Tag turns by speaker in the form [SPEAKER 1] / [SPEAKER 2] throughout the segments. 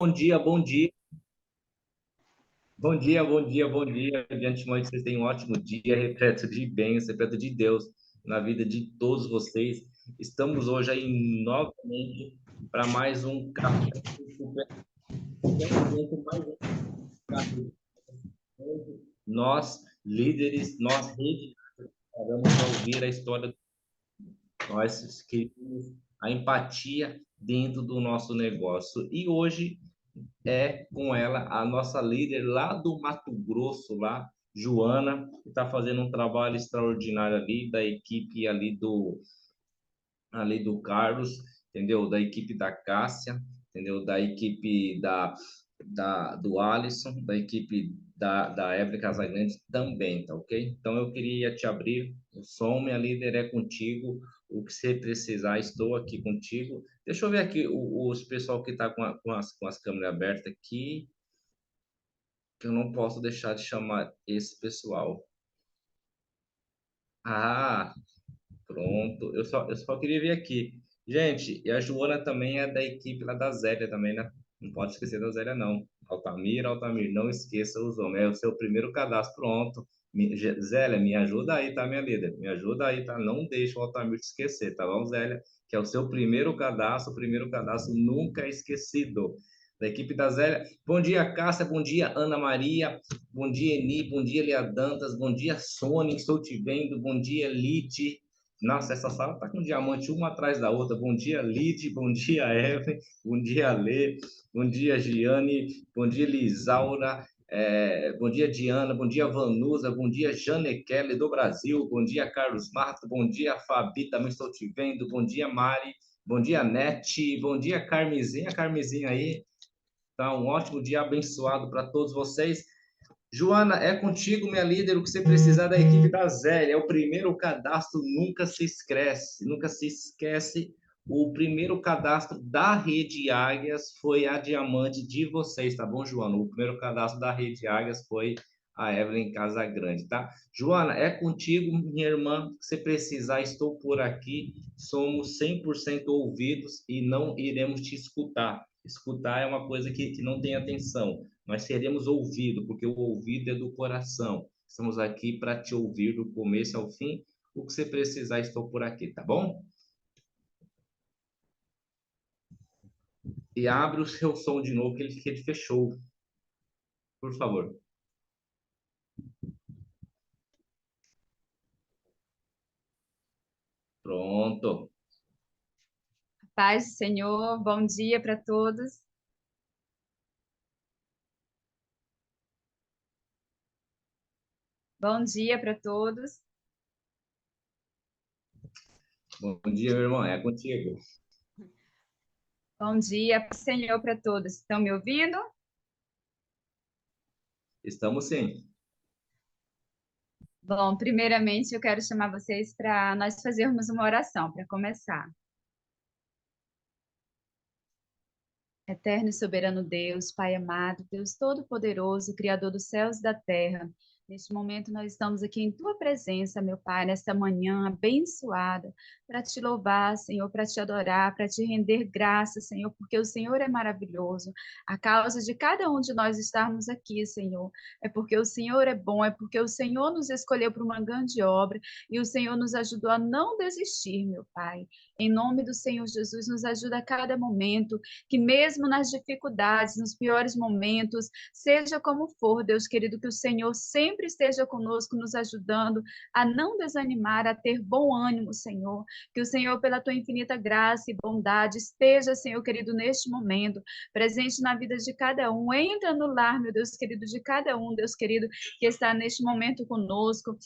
[SPEAKER 1] Bom dia, bom dia, bom dia, bom dia, bom dia. De antemão, que vocês tenham um ótimo dia, repleto de bênçãos, repleto de Deus na vida de todos vocês. Estamos hoje aí novamente para mais um café com Superação, mais um café. Nós, líderes, nós, rede, vamos ouvir a história de nós que a empatia dentro do nosso negócio. E hoje é com ela, a nossa líder lá do Mato Grosso, lá, Joana, que está fazendo um trabalho extraordinário ali, da equipe ali do Carlos, entendeu? Da equipe da Cássia, entendeu? Da equipe do Alisson, da equipe da Evelyn Casagrande também, tá ok? Então eu queria te abrir o som, minha líder é contigo, o que você precisar, estou aqui contigo. Deixa eu ver aqui os pessoal que está com as câmeras abertas aqui, que eu não posso deixar de chamar esse pessoal. Ah, pronto. Eu só queria ver aqui. Gente, e a Joana também é da equipe lá da Zélia também, né? Não pode esquecer da Zélia, não. Altamir, Altamir, não esqueça os homens. É o seu primeiro cadastro, pronto. Zélia, me ajuda aí, tá, minha líder? Me ajuda aí, tá? Não deixa o Altamir te esquecer, tá bom, Zélia? Que é o seu primeiro cadastro nunca é esquecido. Da equipe da Zélia. Bom dia, Cássia. Bom dia, Ana Maria. Bom dia, Eni. Bom dia, Lia Dantas. Bom dia, Sônia. Estou te vendo. Bom dia, Lite. Nossa, essa sala tá com diamante uma atrás da outra. Bom dia, Lid. Bom dia, Evelyn. Bom dia, Lê. Bom dia, Giane. Bom dia, Lisaura. Bom dia, Diana. Bom dia, Vanusa. Bom dia, Jane Kelly do Brasil. Bom dia, Carlos Marto. Bom dia, Fabi. Também estou te vendo. Bom dia, Mari. Bom dia, Nete. Bom dia, Carmezinha. Carmezinha aí. Tá um ótimo dia abençoado para todos vocês. Joana, é contigo, minha líder, o que você precisar da equipe da Zélia. É o primeiro cadastro, nunca se esquece, nunca se esquece. O primeiro cadastro da Rede Águias foi a diamante de vocês, tá bom, Joana? O primeiro cadastro da Rede Águias foi a Evelyn Casagrande, tá? Joana, é contigo, minha irmã, se você precisar, estou por aqui. Somos 100% ouvidos e não iremos te escutar. Escutar é uma coisa que não tem atenção. Nós seremos ouvidos, porque o ouvido é do coração. Estamos aqui para te ouvir do começo ao fim. O que você precisar, estou por aqui, tá bom? E abre o seu som de novo, que ele fechou, por favor. Pronto.
[SPEAKER 2] Paz do Senhor, bom dia para todos. Bom dia para todos.
[SPEAKER 1] Bom dia, meu irmão. É contigo.
[SPEAKER 2] Bom dia, Senhor, para todos. Estão me ouvindo?
[SPEAKER 1] Estamos sim.
[SPEAKER 2] Bom, primeiramente eu quero chamar vocês para nós fazermos uma oração para começar. Eterno e soberano Deus, Pai amado, Deus todo-poderoso, Criador dos céus e da terra. Neste momento nós estamos aqui em Tua presença, meu Pai, nesta manhã abençoada, para te louvar, Senhor, para te adorar, para te render graças, Senhor, porque o Senhor é maravilhoso. A causa de cada um de nós estarmos aqui, Senhor, é porque o Senhor é bom, é porque o Senhor nos escolheu para uma grande obra e o Senhor nos ajudou a não desistir, meu Pai. Em nome do Senhor Jesus, nos ajuda a cada momento, que mesmo nas dificuldades, nos piores momentos, seja como for, Deus querido, que o Senhor sempre esteja conosco, nos ajudando a não desanimar, a ter bom ânimo, Senhor. Que o Senhor, pela tua infinita graça e bondade, esteja, Senhor querido, neste momento, presente na vida de cada um. Entra no lar, meu Deus querido, de cada um, Deus querido, que está neste momento conosco,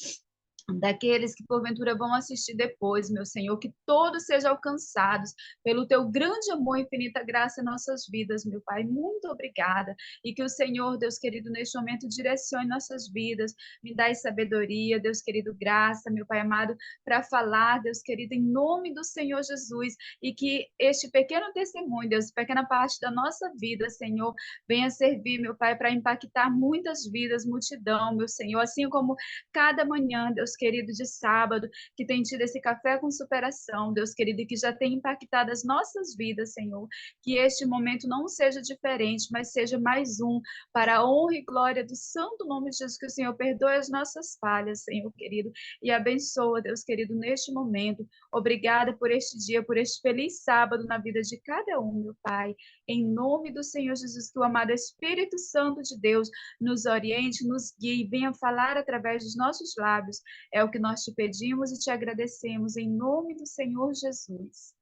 [SPEAKER 2] daqueles que porventura vão assistir depois, meu Senhor, que todos sejam alcançados pelo teu grande amor e infinita graça em nossas vidas, meu Pai. Muito obrigada. E que o Senhor, Deus querido, neste momento direcione nossas vidas, me dá sabedoria, Deus querido, graça, meu Pai amado, para falar, Deus querido, em nome do Senhor Jesus, e que este pequeno testemunho, Deus, pequena parte da nossa vida, Senhor, venha servir, meu Pai, para impactar muitas vidas, multidão, meu Senhor, assim como cada manhã, Deus querido, de sábado, que tem tido esse café com superação, Deus querido, e que já tem impactado as nossas vidas, Senhor. Que este momento não seja diferente, mas seja mais um para a honra e glória do santo nome de Jesus, que o Senhor perdoe as nossas falhas, Senhor querido, e abençoa, Deus querido, neste momento. Obrigada por este dia, por este feliz sábado na vida de cada um, meu Pai. Em nome do Senhor Jesus, que o amado Espírito Santo de Deus nos oriente, nos guie e venha falar através dos nossos lábios. É o que nós te pedimos e te agradecemos, em nome do Senhor Jesus.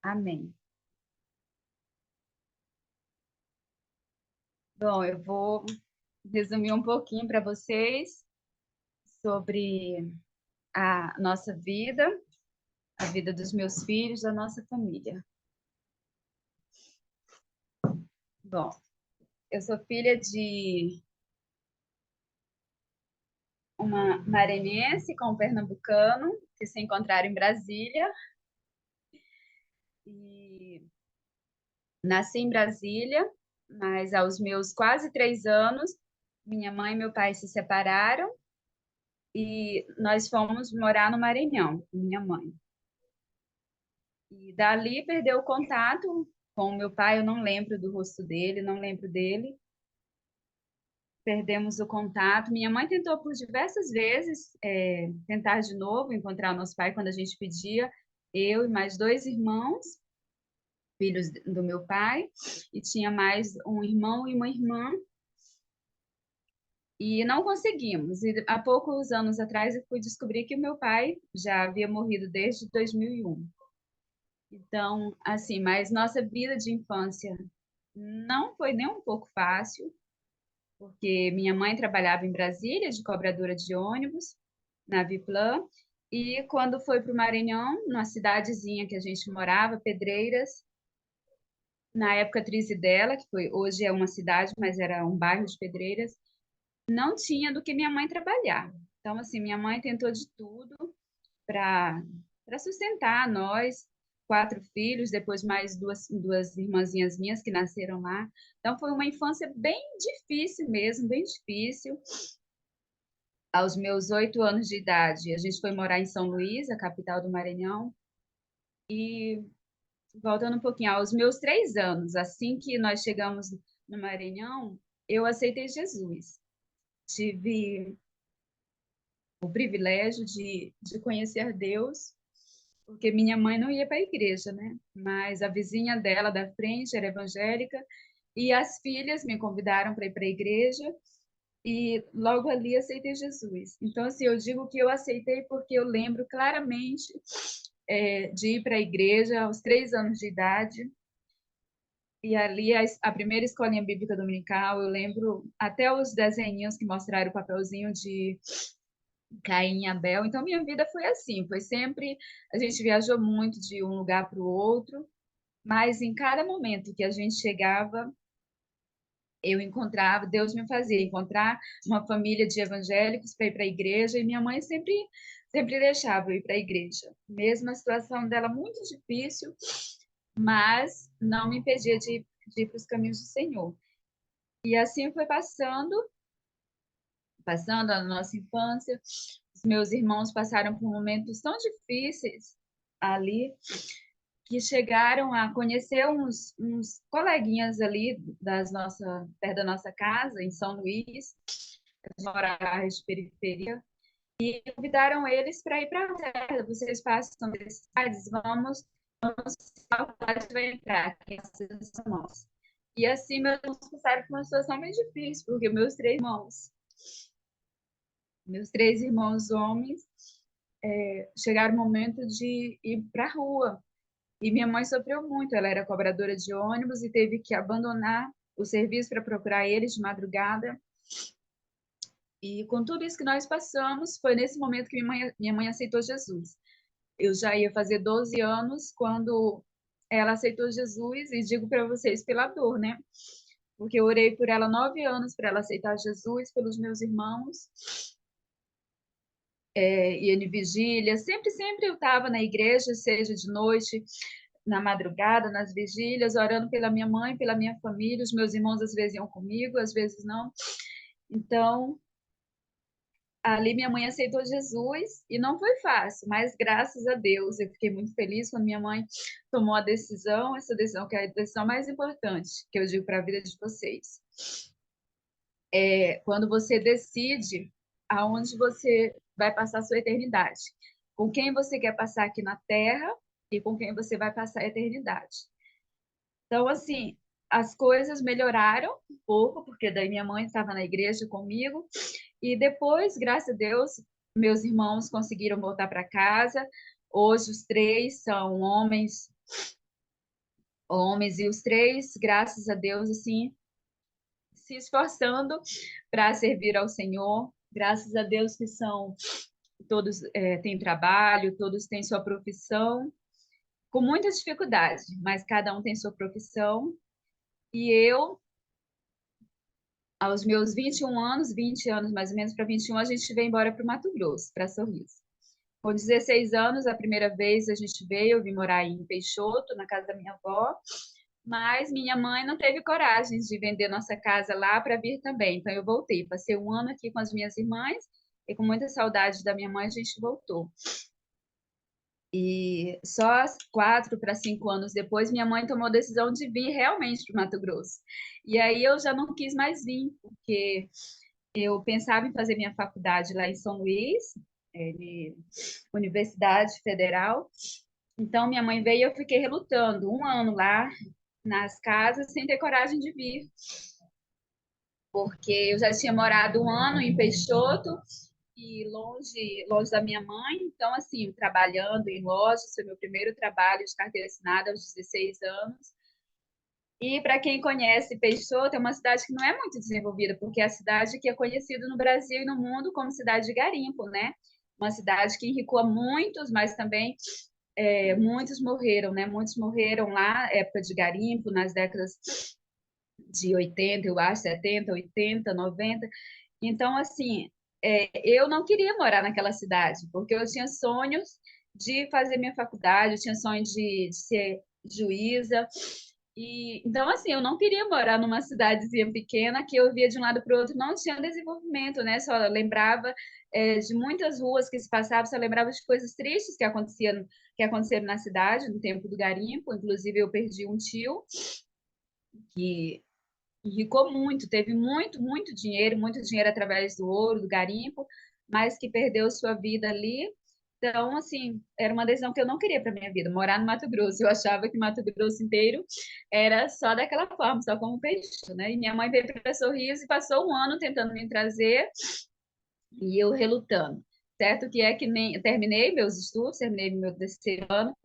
[SPEAKER 2] Amém. Bom, eu vou resumir um pouquinho para vocês sobre a nossa vida, a vida dos meus filhos, da nossa família. Bom, eu sou filha de uma maranhense com um pernambucano que se encontraram em Brasília. E nasci em Brasília, mas aos meus quase 3 anos, minha mãe e meu pai se separaram e nós fomos morar no Maranhão, com minha mãe. E dali perdeu o contato com o meu pai, eu não lembro do rosto dele, não lembro dele. Perdemos o contato. Minha mãe tentou por diversas vezes tentar de novo encontrar o nosso pai quando a gente pedia, eu e mais 2 irmãos, filhos do meu pai, e tinha mais um irmão e uma irmã. E não conseguimos. E há poucos anos atrás eu fui descobrir que o meu pai já havia morrido desde 2001. Então, assim, mas nossa vida de infância não foi nem um pouco fácil, porque minha mãe trabalhava em Brasília de cobradora de ônibus, na Viplan, e quando foi para o Maranhão, numa cidadezinha que a gente morava, Pedreiras, na época Trizidela, que foi, hoje é uma cidade, mas era um bairro de Pedreiras, não tinha do que minha mãe trabalhar. Então, assim, minha mãe tentou de tudo para sustentar nós, 4 filhos, depois mais duas irmãzinhas minhas que nasceram lá. Então, foi uma infância bem difícil mesmo, bem difícil. Aos meus 8 anos de idade, a gente foi morar em São Luís, a capital do Maranhão. E, voltando um pouquinho, aos meus 3 anos, assim que nós chegamos no Maranhão, eu aceitei Jesus. Tive o privilégio de conhecer Deus, porque minha mãe não ia para a igreja, né? Mas a vizinha dela da frente era evangélica e as filhas me convidaram para ir para a igreja e logo ali aceitei Jesus. Então, assim, eu digo que eu aceitei porque eu lembro claramente de ir para a igreja aos 3 anos de idade. E ali a primeira escolinha bíblica dominical, eu lembro até os desenhinhos que mostraram o papelzinho de Caim e Abel. Então, minha vida foi assim, foi sempre, a gente viajou muito de um lugar para o outro, mas em cada momento que a gente chegava, eu encontrava, Deus me fazia encontrar uma família de evangélicos para ir para a igreja, e minha mãe sempre deixava eu ir para a igreja. Mesmo a situação dela muito difícil, mas não me impedia de ir para os caminhos do Senhor. E assim foi passando a nossa infância. Os meus irmãos passaram por momentos tão difíceis ali, que chegaram a conhecer uns coleguinhas ali perto da nossa casa, em São Luís, morar de periferia, e convidaram eles para ir para a terra. Vocês passam desses cidades, vamos, a cidade vai entrar aqui nas nossas. E assim, meus irmãos passaram por uma situação bem difícil, porque meus três irmãos homens, chegaram o momento de ir para a rua. E minha mãe sofreu muito. Ela era cobradora de ônibus e teve que abandonar o serviço para procurar eles de madrugada. E com tudo isso que nós passamos, foi nesse momento que minha mãe aceitou Jesus. Eu já ia fazer 12 anos quando ela aceitou Jesus, e digo para vocês pela dor, né? Porque eu orei por ela 9 anos para ela aceitar Jesus, pelos meus irmãos. Ia de vigília, sempre eu estava na igreja, seja de noite, na madrugada, nas vigílias, orando pela minha mãe, pela minha família. Os meus irmãos às vezes iam comigo, às vezes não. Então, ali minha mãe aceitou Jesus e não foi fácil, mas graças a Deus eu fiquei muito feliz quando minha mãe tomou a decisão, essa decisão que é a decisão mais importante que eu digo para a vida de vocês. É quando você decide aonde você vai passar a sua eternidade, com quem você quer passar aqui na Terra e com quem você vai passar a eternidade. Então, assim, as coisas melhoraram um pouco, porque daí minha mãe estava na igreja comigo, e depois, graças a Deus, meus irmãos conseguiram voltar para casa. Hoje os três são homens e os três, graças a Deus, assim, se esforçando para servir ao Senhor. Graças a Deus que são todos têm trabalho, todos têm sua profissão, com muita dificuldade, mas cada um tem sua profissão. E eu, aos meus 21 anos, 20 anos mais ou menos para 21, a gente veio embora para o Mato Grosso, para Sorriso. Com 16 anos, a primeira vez a gente veio, eu vim morar em Peixoto, na casa da minha avó, mas minha mãe não teve coragem de vender nossa casa lá para vir também. Então eu voltei, passei um ano aqui com as minhas irmãs e com muita saudade da minha mãe a gente voltou. E só 4 para 5 anos depois, minha mãe tomou a decisão de vir realmente para o Mato Grosso. E aí eu já não quis mais vir, porque eu pensava em fazer minha faculdade lá em São Luís, Universidade Federal. Então, minha mãe veio e eu fiquei relutando um ano lá nas casas, sem ter coragem de vir, porque eu já tinha morado um ano em Peixoto e longe da minha mãe. Então, assim, trabalhando em lojas, foi meu primeiro trabalho de carteira assinada aos 16 anos. E para quem conhece Peixoto, é uma cidade que não é muito desenvolvida, porque é a cidade que é conhecida no Brasil e no mundo como cidade de garimpo, né? Uma cidade que enricou muitos, mas também muitos morreram, né? Muitos morreram lá, época de garimpo, nas décadas de 80, eu acho, 70, 80, 90. Então, assim, eu não queria morar naquela cidade, porque eu tinha sonhos de fazer minha faculdade, eu tinha sonho de ser juíza. E, então, assim, eu não queria morar numa cidadezinha pequena que eu via de um lado para o outro, não tinha desenvolvimento, né? Só lembrava de muitas ruas que se passavam, só lembrava de coisas tristes que aconteceram na cidade, no tempo do garimpo. Inclusive, eu perdi um tio que enricou muito, teve muito dinheiro através do ouro, do garimpo, mas que perdeu sua vida ali. Então, assim, era uma decisão que eu não queria para minha vida, morar no Mato Grosso. Eu achava que Mato Grosso inteiro era só daquela forma, só como peixe, né? E minha mãe veio para Sorriso e passou um ano tentando me trazer e eu relutando. Certo que é que nem eu terminei meus estudos, terminei meu terceiro ano,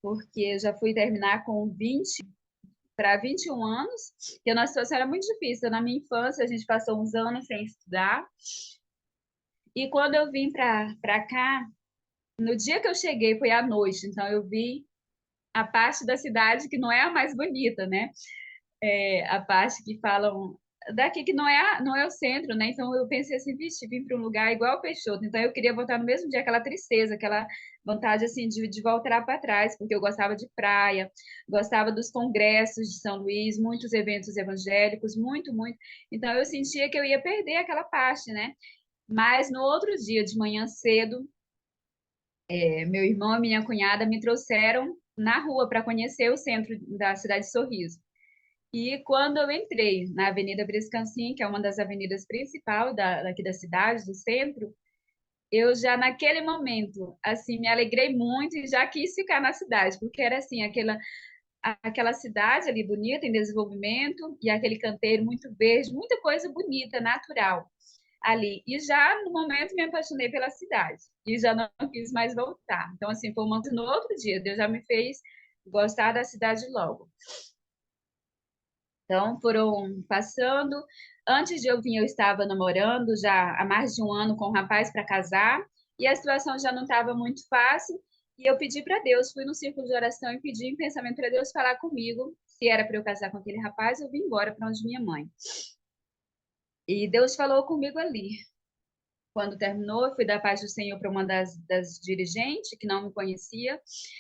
[SPEAKER 2] porque eu já fui terminar com 20 para 21 anos, que a nossa situação era muito difícil. Na minha infância, a gente passou uns anos sem estudar. E quando eu vim para cá, no dia que eu cheguei, foi à noite, então eu vi a parte da cidade que não é a mais bonita, né? A parte que falam daqui que não é o centro, né? Então eu pensei assim, vixe, vim para um lugar igual o Peixoto. Então eu queria voltar no mesmo dia, aquela tristeza, aquela vontade assim de voltar para trás, porque eu gostava de praia, gostava dos congressos de São Luís, muitos eventos evangélicos, muito, muito. Então eu sentia que eu ia perder aquela parte, né? Mas no outro dia, de manhã cedo, meu irmão e minha cunhada me trouxeram na rua para conhecer o centro da cidade de Sorriso. E quando eu entrei na Avenida Briscancim, que é uma das avenidas principais daqui da cidade, do centro, eu já naquele momento, assim, me alegrei muito e já quis ficar na cidade, porque era assim, aquela cidade ali bonita, em desenvolvimento, e aquele canteiro muito verde, muita coisa bonita, natural ali. E já no momento me apaixonei pela cidade e já não quis mais voltar. Então, assim, foi no outro dia, Deus já me fez gostar da cidade logo. Então, foram passando. Antes de eu vir, eu estava namorando já há mais de um ano com um rapaz para casar, e a situação já não estava muito fácil. E eu pedi para Deus, fui no círculo de oração e pedi em pensamento para Deus falar comigo se era para eu casar com aquele rapaz. Eu vim embora para onde minha mãe. E Deus falou comigo ali. Quando terminou, eu fui dar paz do Senhor para uma das dirigentes, que não me conhecia.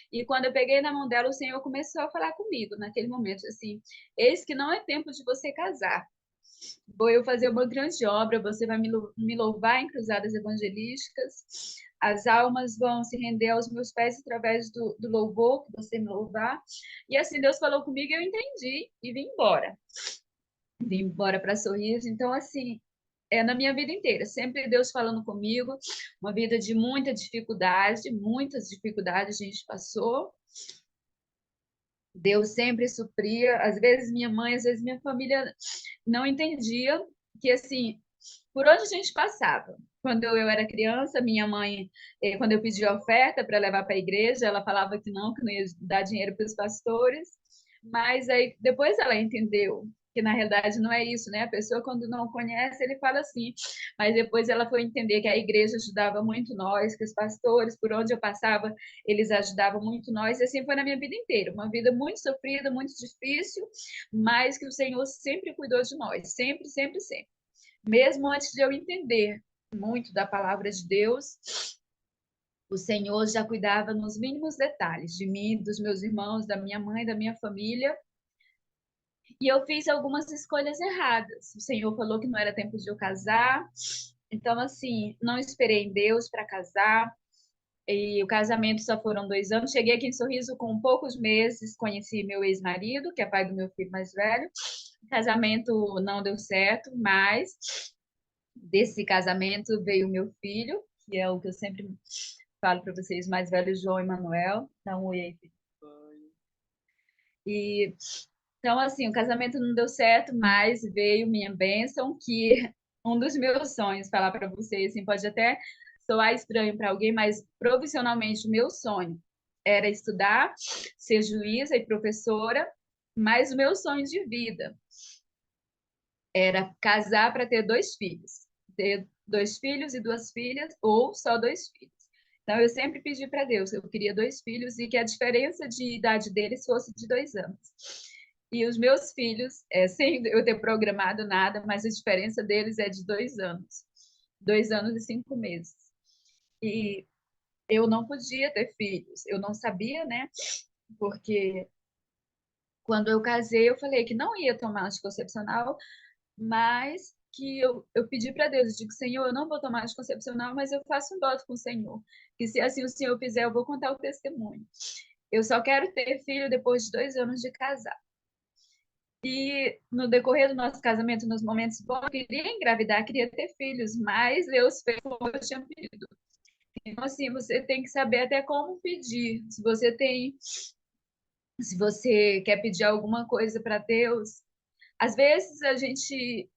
[SPEAKER 2] E quando eu peguei na mão dela, o Senhor começou a falar comigo naquele momento, assim: eis que não é tempo de você casar. vou eu fazer uma grande obra, você vai me louvar em cruzadas evangelísticas, as almas vão se render aos meus pés através do louvor que você me louvar. E assim Deus falou comigo, eu entendi e vim embora. Vim embora para Sorriso. Então, assim, na minha vida inteira, sempre Deus falando comigo, uma vida de muitas dificuldades a gente passou. Deus sempre supria, às vezes minha mãe, às vezes minha família não entendia que, assim, por onde a gente passava. Quando eu era criança, minha mãe, quando eu pedi oferta para levar para a igreja, ela falava que não ia dar dinheiro para os pastores, mas aí depois ela entendeu que na realidade não é isso, né? A pessoa quando não conhece, ele fala assim, mas depois ela foi entender que a igreja ajudava muito nós, que os pastores, por onde eu passava, eles ajudavam muito nós, e assim foi na minha vida inteira, uma vida muito sofrida, muito difícil, mas que o Senhor sempre cuidou de nós, sempre, sempre, sempre. Mesmo antes de eu entender muito da palavra de Deus, o Senhor já cuidava nos mínimos detalhes de mim, dos meus irmãos, da minha mãe, da minha família. E eu fiz algumas escolhas erradas. O Senhor falou que não era tempo de eu casar. Então, assim, não esperei em Deus para casar. E o casamento só foram 2 anos. Cheguei aqui em Sorriso com poucos meses. Conheci meu ex-marido, que é pai do meu filho mais velho. O casamento não deu certo, mas desse casamento veio meu filho, que é o que eu sempre falo para vocês, mais velho, João Emanuel. Dá um oi aí, filho. E então, assim, o casamento não deu certo, mas veio minha bênção, que um dos meus sonhos, falar para vocês, assim, pode até soar estranho para alguém, mas profissionalmente o meu sonho era estudar, ser juíza e professora, mas o meu sonho de vida era casar para ter 2 filhos, ter 2 filhos e 2 filhas, ou só 2 filhos. Então, eu sempre pedi para Deus, eu queria 2 filhos e que a diferença de idade deles fosse de 2 anos. E os meus filhos, sem eu ter programado nada, mas a diferença deles é de 2 anos. 2 anos e 5 meses. E eu não podia ter filhos, eu não sabia, né? Porque quando eu casei, eu falei que não ia tomar anticoncepcional, mas que eu pedi para Deus, eu digo, Senhor, eu não vou tomar anticoncepcional, mas eu faço um voto com o Senhor, que se assim o Senhor fizer, eu vou contar o testemunho. Eu só quero ter filho depois de 2 anos de casar. E no decorrer do nosso casamento, nos momentos bons, eu queria engravidar, queria ter filhos, mas Deus fez como eu tinha pedido. Então, assim, você tem que saber até como pedir. Se você quer pedir alguma coisa para Deus, às vezes a gente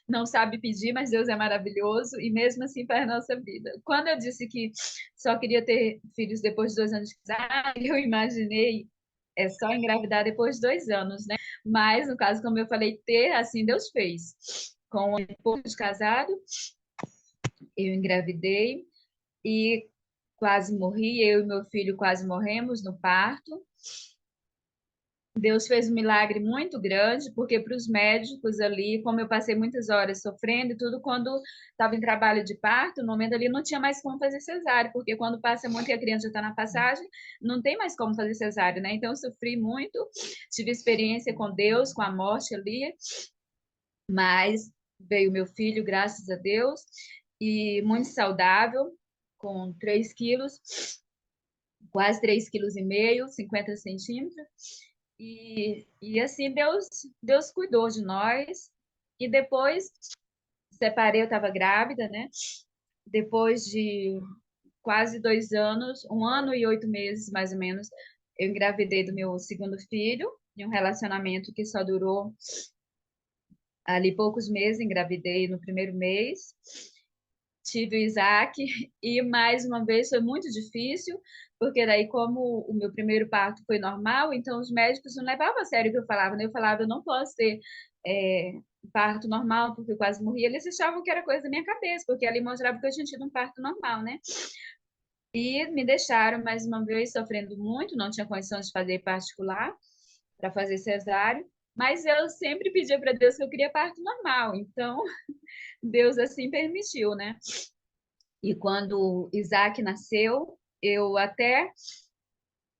[SPEAKER 2] não sabe pedir, mas Deus é maravilhoso e mesmo assim faz a nossa vida. Quando eu disse que só queria ter filhos depois de 2 anos de casar, eu imaginei só engravidar depois de 2 anos, né? Mas, no caso, como eu falei, ter, assim, Deus fez. Com um pouco de casado, eu engravidei e quase morri. Eu e meu filho quase morremos no parto. Deus fez um milagre muito grande, porque para os médicos ali, como eu passei muitas horas sofrendo e tudo, quando estava em trabalho de parto, no momento ali não tinha mais como fazer cesárea, porque quando passa muito e a criança já está na passagem, não tem mais como fazer cesárea, né? Então eu sofri muito, tive experiência com Deus, com a morte ali, mas veio meu filho, graças a Deus, e muito saudável, com 3 quilos, quase 3,5 quilos, 50 centímetros. E assim, Deus cuidou de nós. E depois, separei, eu estava grávida, né? Depois de quase 2 anos, 1 ano e 8 meses, mais ou menos, eu engravidei do meu segundo filho, em um relacionamento que só durou ali poucos meses, engravidei no primeiro mês. Tive o Isaac, e mais uma vez foi muito difícil, porque daí, como o meu primeiro parto foi normal, então os médicos não levavam a sério o que eu falava, né? Eu falava, eu não posso ter parto normal, porque eu quase morri. Eles achavam que era coisa da minha cabeça, porque ali mostrava que eu tinha tido um parto normal, né? E me deixaram mais uma vez sofrendo muito, não tinha condições de fazer particular para fazer cesárea, mas eu sempre pedia para Deus que eu queria parto normal, então Deus assim permitiu, né? E quando Isaac nasceu, eu até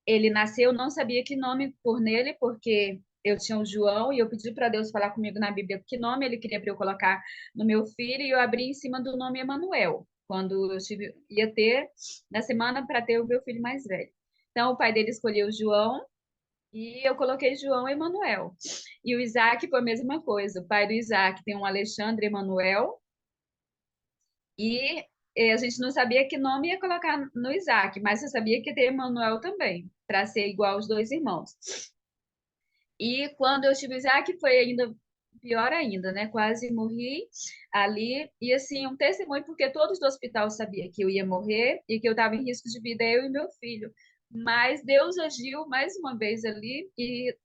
[SPEAKER 2] ele nasceu, não sabia que nome pôr nele, porque eu tinha o João e eu pedi para Deus falar comigo na Bíblia que nome ele queria para eu colocar no meu filho e eu abri em cima do nome Emanuel, quando ia ter na semana para ter o meu filho mais velho. Então o pai dele escolheu o João e eu coloquei João Emanuel. E o Isaac foi a mesma coisa. O pai do Isaac tem um Alexandre Emanuel e a gente não sabia que nome ia colocar no Isaac, mas eu sabia que ia ter Emanuel também, para ser igual aos dois irmãos. E quando eu tive Isaac, foi ainda pior ainda, né? Quase morri ali. E assim, um testemunho, porque todos do hospital sabiam que eu ia morrer e que eu estava em risco de vida, eu e meu filho. Mas Deus agiu mais uma vez ali e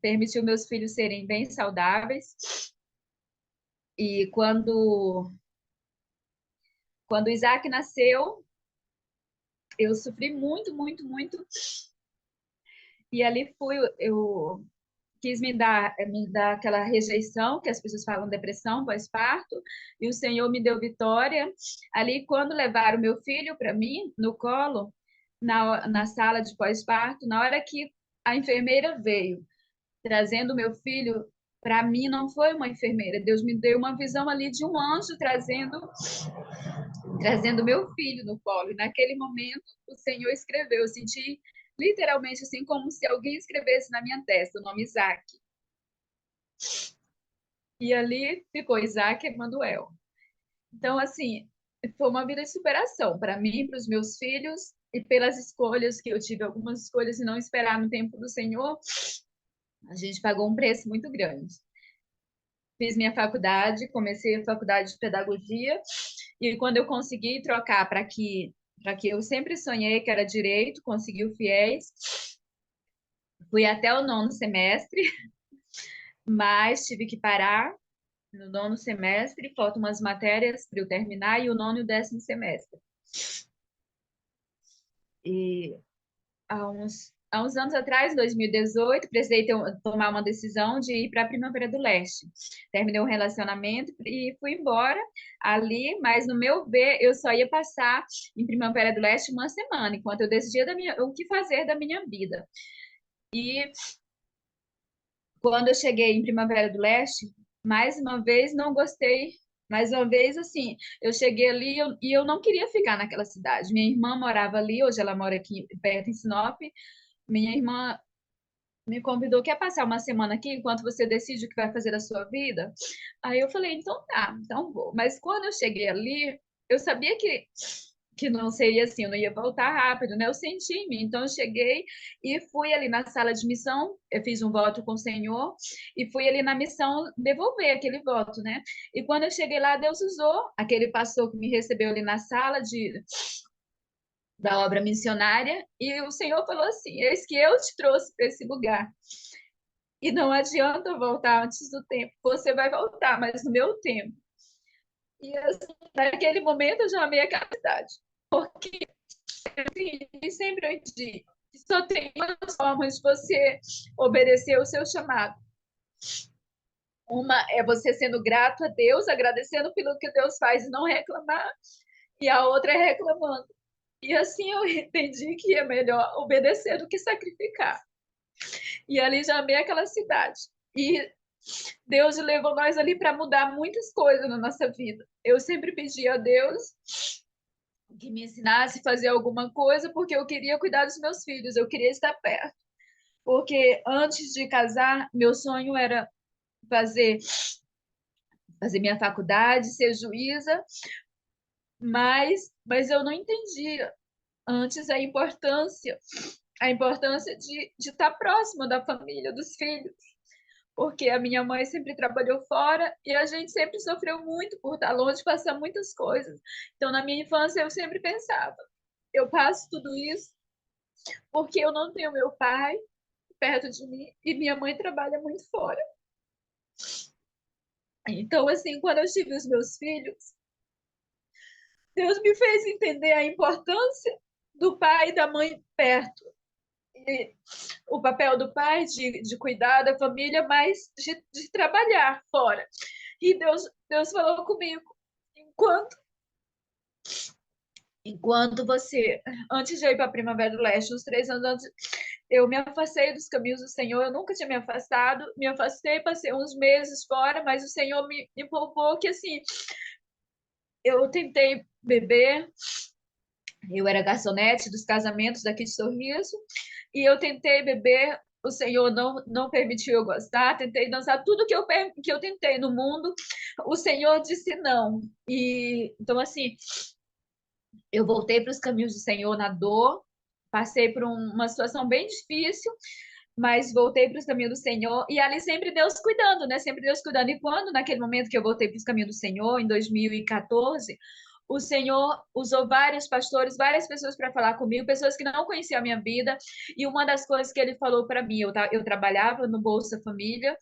[SPEAKER 2] permitiu meus filhos serem bem saudáveis. E quando Isaac nasceu, eu sofri muito, muito, muito. E ali eu quis me dar aquela rejeição, que as pessoas falam depressão pós-parto, e o Senhor me deu vitória. Ali, quando levaram meu filho para mim, no colo, na sala de pós-parto, na hora que a enfermeira veio trazendo meu filho, para mim não foi uma enfermeira, Deus me deu uma visão ali de um anjo trazendo meu filho no colo. E naquele momento, o Senhor escreveu, eu senti literalmente assim como se alguém escrevesse na minha testa o nome Isaac. E ali ficou Isaac Emanuel. Então, assim, foi uma vida de superação para mim, para os meus filhos, e pelas escolhas que eu tive, algumas escolhas e não esperar no tempo do Senhor, a gente pagou um preço muito grande. Fiz minha faculdade, comecei a faculdade de pedagogia, e quando eu consegui trocar para que eu sempre sonhei que era direito, consegui o FIES, fui até o 9º semestre, mas tive que parar no 9º semestre, faltam umas matérias para eu terminar, e o 9º e o 10º semestre. E há uns anos atrás, em 2018, precisei tomar uma decisão de ir para a Primavera do Leste. Terminei um relacionamento e fui embora ali, mas no meu ver, eu só ia passar em Primavera do Leste uma semana, enquanto eu decidia o que fazer da minha vida. E quando eu cheguei em Primavera do Leste, mais uma vez não gostei. Mais uma vez, assim, eu cheguei ali e eu não queria ficar naquela cidade. Minha irmã morava ali, hoje ela mora aqui perto em Sinop. Minha irmã me convidou, quer passar uma semana aqui enquanto você decide o que vai fazer da sua vida? Aí eu falei, então tá, então vou. Mas quando eu cheguei ali, eu sabia que não seria assim, eu não ia voltar rápido, né? Eu senti em mim. Então eu cheguei e fui ali na sala de missão, eu fiz um voto com o Senhor e fui ali na missão devolver aquele voto, né? E quando eu cheguei lá, Deus usou aquele pastor que me recebeu ali na sala da obra missionária, e o Senhor falou assim: eis que eu te trouxe para esse lugar. E não adianta voltar antes do tempo. Você vai voltar, mas no meu tempo. E assim, naquele momento eu já amei aquela cidade. Porque assim, sempre eu digo que só tem duas formas de você obedecer o seu chamado. Uma é você sendo grato a Deus, agradecendo pelo que Deus faz e não reclamar. E a outra é reclamando. E assim eu entendi que é melhor obedecer do que sacrificar. E ali já amei aquela cidade. E Deus levou nós ali para mudar muitas coisas na nossa vida. Eu sempre pedi a Deus que me ensinasse a fazer alguma coisa, porque eu queria cuidar dos meus filhos, eu queria estar perto. Porque antes de casar, meu sonho era fazer, fazer minha faculdade, ser juíza, mas eu não entendia antes a importância de estar próximo da família, dos filhos, porque a minha mãe sempre trabalhou fora e a gente sempre sofreu muito por estar longe, passar muitas coisas. Então, na minha infância, eu sempre pensava, eu passo tudo isso porque eu não tenho meu pai perto de mim e minha mãe trabalha muito fora. Então, assim, quando eu tive os meus filhos, Deus me fez entender a importância do pai e da mãe perto. E o papel do pai de cuidar da família, mas de trabalhar fora. E Deus falou comigo, enquanto, enquanto você, antes de eu ir para a Primavera do Leste, uns 3 anos antes, eu me afastei dos caminhos do Senhor, eu nunca tinha me afastei, passei uns meses fora, mas o Senhor me poupou que, assim, eu tentei beber, eu era garçonete dos casamentos daqui de Sorriso, e eu tentei beber, o Senhor não permitiu eu gostar, tentei dançar tudo que eu tentei no mundo, o Senhor disse não. E então, assim, eu voltei para os caminhos do Senhor na dor, passei por uma situação bem difícil, mas voltei para os caminhos do Senhor, e ali sempre Deus cuidando, né? Sempre Deus cuidando. E quando, naquele momento que eu voltei para os caminhos do Senhor, em 2014, o Senhor usou vários pastores, várias pessoas para falar comigo, pessoas que não conheciam a minha vida, e uma das coisas que ele falou para mim, eu trabalhava no Bolsa Família,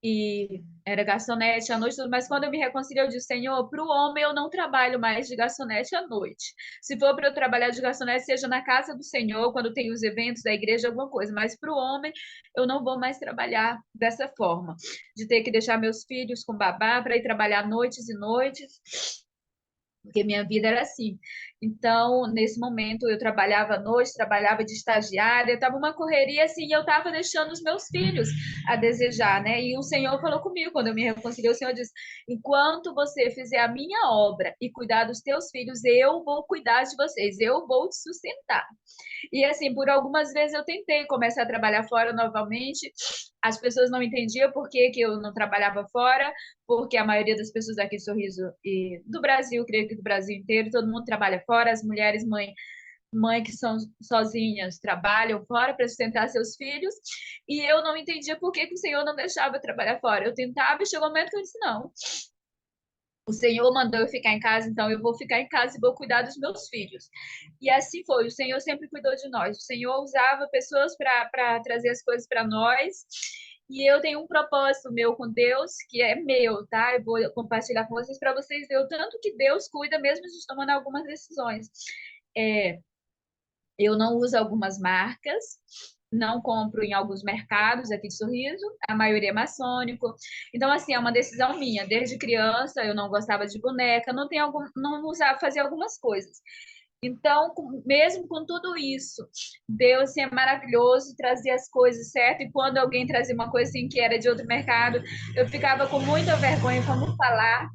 [SPEAKER 2] e era garçonete à noite, mas quando eu me reconciliei, eu disse, Senhor, para o homem eu não trabalho mais de garçonete à noite. Se for para eu trabalhar de garçonete, seja na casa do Senhor, quando tem os eventos da igreja, alguma coisa, mas para o homem eu não vou mais trabalhar dessa forma, de ter que deixar meus filhos com babá para ir trabalhar noites e noites, porque minha vida era assim. Então, nesse momento, eu trabalhava à noite, trabalhava de estagiária, estava uma correria assim, e eu estava deixando os meus filhos a desejar, né? E o Senhor falou comigo, quando eu me reconciliei, o Senhor disse: enquanto você fizer a minha obra e cuidar dos teus filhos, eu vou cuidar de vocês, eu vou te sustentar. E assim, por algumas vezes eu tentei começar a trabalhar fora novamente. As pessoas não entendiam por que que eu não trabalhava fora, porque a maioria das pessoas aqui de Sorriso e do Brasil, creio que do Brasil inteiro, todo mundo trabalha fora, as mulheres mãe que são sozinhas trabalham fora para sustentar seus filhos, e eu não entendia por que que o Senhor não deixava eu trabalhar fora. Eu tentava e chegou um momento que eu disse: não, o Senhor mandou eu ficar em casa, então eu vou ficar em casa e vou cuidar dos meus filhos. E assim foi. O Senhor sempre cuidou de nós. O Senhor usava pessoas para trazer as coisas para nós. E eu tenho um propósito meu com Deus, que é meu, tá? Eu vou compartilhar com vocês para vocês verem o tanto que Deus cuida, mesmo a gente tomando algumas decisões. É, eu não uso algumas marcas, não compro em alguns mercados aqui de Sorriso, a maioria é maçônico. Então, assim, é uma decisão minha. Desde criança eu não gostava de boneca, não usava, fazia algumas coisas. Então, mesmo com tudo isso, Deus assim, é maravilhoso, trazia as coisas certas, e quando alguém trazia uma coisa assim que era de outro mercado, eu ficava com muita vergonha como falar,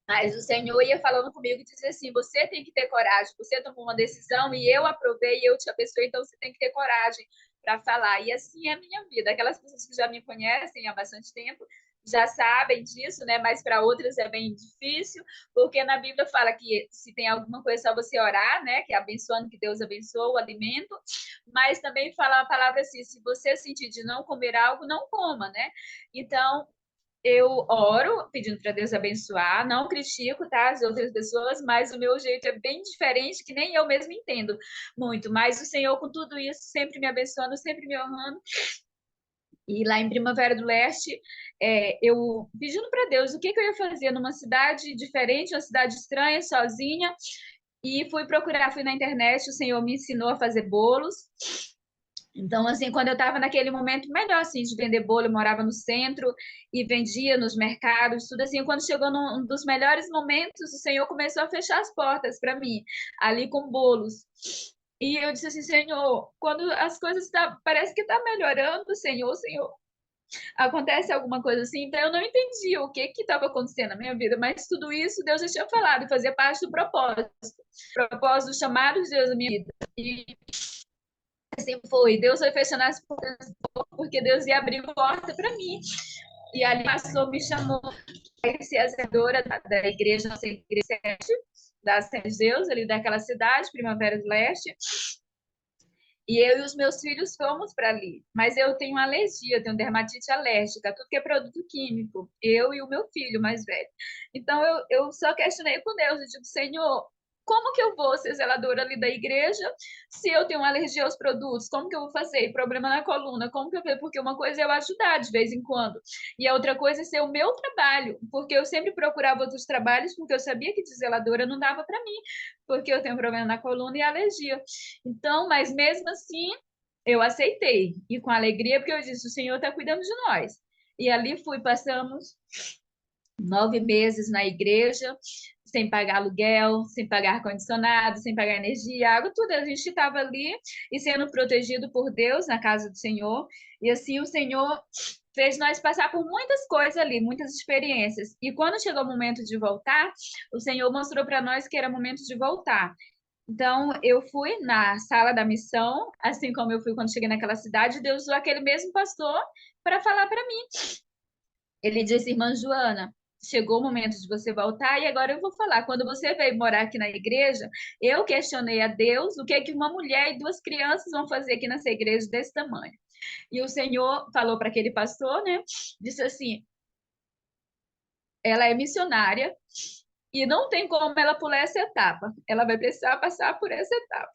[SPEAKER 2] mas o Senhor ia falando comigo e dizia assim: você tem que ter coragem, você tomou uma decisão e eu aprovei e eu te abençoei, então você tem que ter coragem para falar. E assim é a minha vida. Aquelas pessoas que já me conhecem há bastante tempo já sabem disso, né? Mas para outras é bem difícil, porque na Bíblia fala que se tem alguma coisa é só você orar, né? Que é abençoando, que Deus abençoa o alimento, mas também fala a palavra assim: se você sentir de não comer algo, não coma, né? Então, eu oro pedindo para Deus abençoar, não critico, tá, as outras pessoas, mas o meu jeito é bem diferente, que nem eu mesmo entendo muito. Mas o Senhor, com tudo isso, sempre me abençoando, sempre me honrando. E lá em Primavera do Leste, eu pedindo para Deus o que, que eu ia fazer numa cidade diferente, uma cidade estranha, sozinha, e fui procurar, fui na internet, o Senhor me ensinou a fazer bolos. Então, assim, quando eu estava naquele momento melhor, assim, de vender bolo, eu morava no centro e vendia nos mercados, tudo assim. Quando chegou num dos melhores momentos, o Senhor começou a fechar as portas para mim, ali com bolos. E eu disse assim: Senhor, quando as coisas parece que está melhorando, Senhor, acontece alguma coisa assim. Então, eu não entendi o que estava acontecendo na minha vida, mas tudo isso Deus já tinha falado, e fazia parte do propósito, do chamado de Deus na minha vida. E assim foi. Deus foi fechando as portas porque Deus ia abrir porta para mim. E ali passou, me chamou para ser a servidora da igreja, nossa igreja da Assembleia de Deus, ali daquela cidade, Primavera do Leste. E eu e os meus filhos fomos para ali. Mas eu tenho alergia, eu tenho dermatite alérgica, tudo que é produto químico. Eu e o meu filho mais velho. Então eu só questionei com Deus, eu digo: Senhor, como que eu vou ser zeladora ali da igreja se eu tenho alergia aos produtos? Como que eu vou fazer? Problema na coluna, como que eu vou? Porque uma coisa é eu ajudar de vez em quando, e a outra coisa é ser o meu trabalho, porque eu sempre procurava outros trabalhos, porque eu sabia que de zeladora não dava para mim, porque eu tenho problema na coluna e alergia. Então, mas mesmo assim, eu aceitei, e com alegria, porque eu disse: o Senhor está cuidando de nós. E ali passamos 9 meses na igreja, sem pagar aluguel, sem pagar ar-condicionado, sem pagar energia, água, tudo. A gente estava ali e sendo protegido por Deus na casa do Senhor. E assim o Senhor fez nós passar por muitas coisas ali, muitas experiências. E quando chegou o momento de voltar, o Senhor mostrou para nós que era momento de voltar. Então, eu fui na sala da missão, assim como eu fui quando cheguei naquela cidade, Deus usou aquele mesmo pastor para falar para mim. Ele disse, irmã Joana, chegou o momento de você voltar e agora eu vou falar. Quando você veio morar aqui na igreja, eu questionei a Deus o que é que uma mulher e duas crianças vão fazer aqui nessa igreja desse tamanho. E o Senhor falou para aquele pastor, né? Disse assim: ela é missionária e não tem como ela pular essa etapa. Ela vai precisar passar por essa etapa.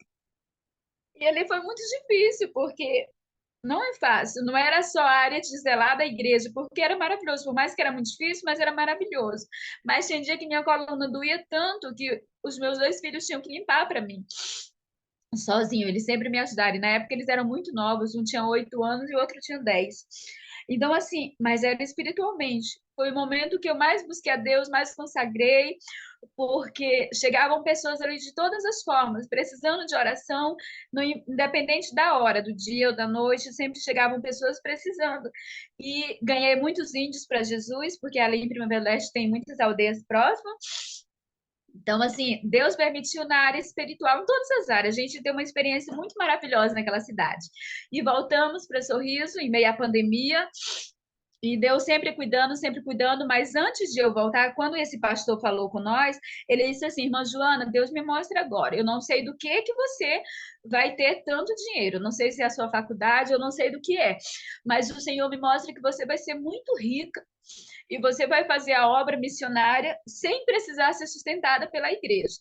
[SPEAKER 2] E ali foi muito difícil, porque não é fácil, não era só a área de zelar da igreja, porque era maravilhoso, por mais que era muito difícil, mas era maravilhoso. Mas tinha dia que minha coluna doía tanto que os meus dois filhos tinham que limpar para mim, sozinho, eles sempre me ajudaram. E na época eles eram muito novos, um tinha 8 anos e o outro tinha 10. Então, assim, mas era espiritualmente. Foi o momento que eu mais busquei a Deus, mais consagrei, porque chegavam pessoas ali de todas as formas, precisando de oração, independente da hora, do dia ou da noite, sempre chegavam pessoas precisando. E ganhei muitos índios para Jesus, porque ali em Primavera do Leste tem muitas aldeias próximas. Então, assim, Deus permitiu na área espiritual, em todas as áreas. A gente teve uma experiência muito maravilhosa naquela cidade. E voltamos para Sorriso em meio à pandemia. E Deus sempre cuidando, mas antes de eu voltar, quando esse pastor falou com nós, ele disse assim, irmã Joana, Deus me mostra agora, eu não sei do que você vai ter tanto dinheiro, não sei se é a sua faculdade, eu não sei do que é, mas o Senhor me mostra que você vai ser muito rica e você vai fazer a obra missionária sem precisar ser sustentada pela igreja.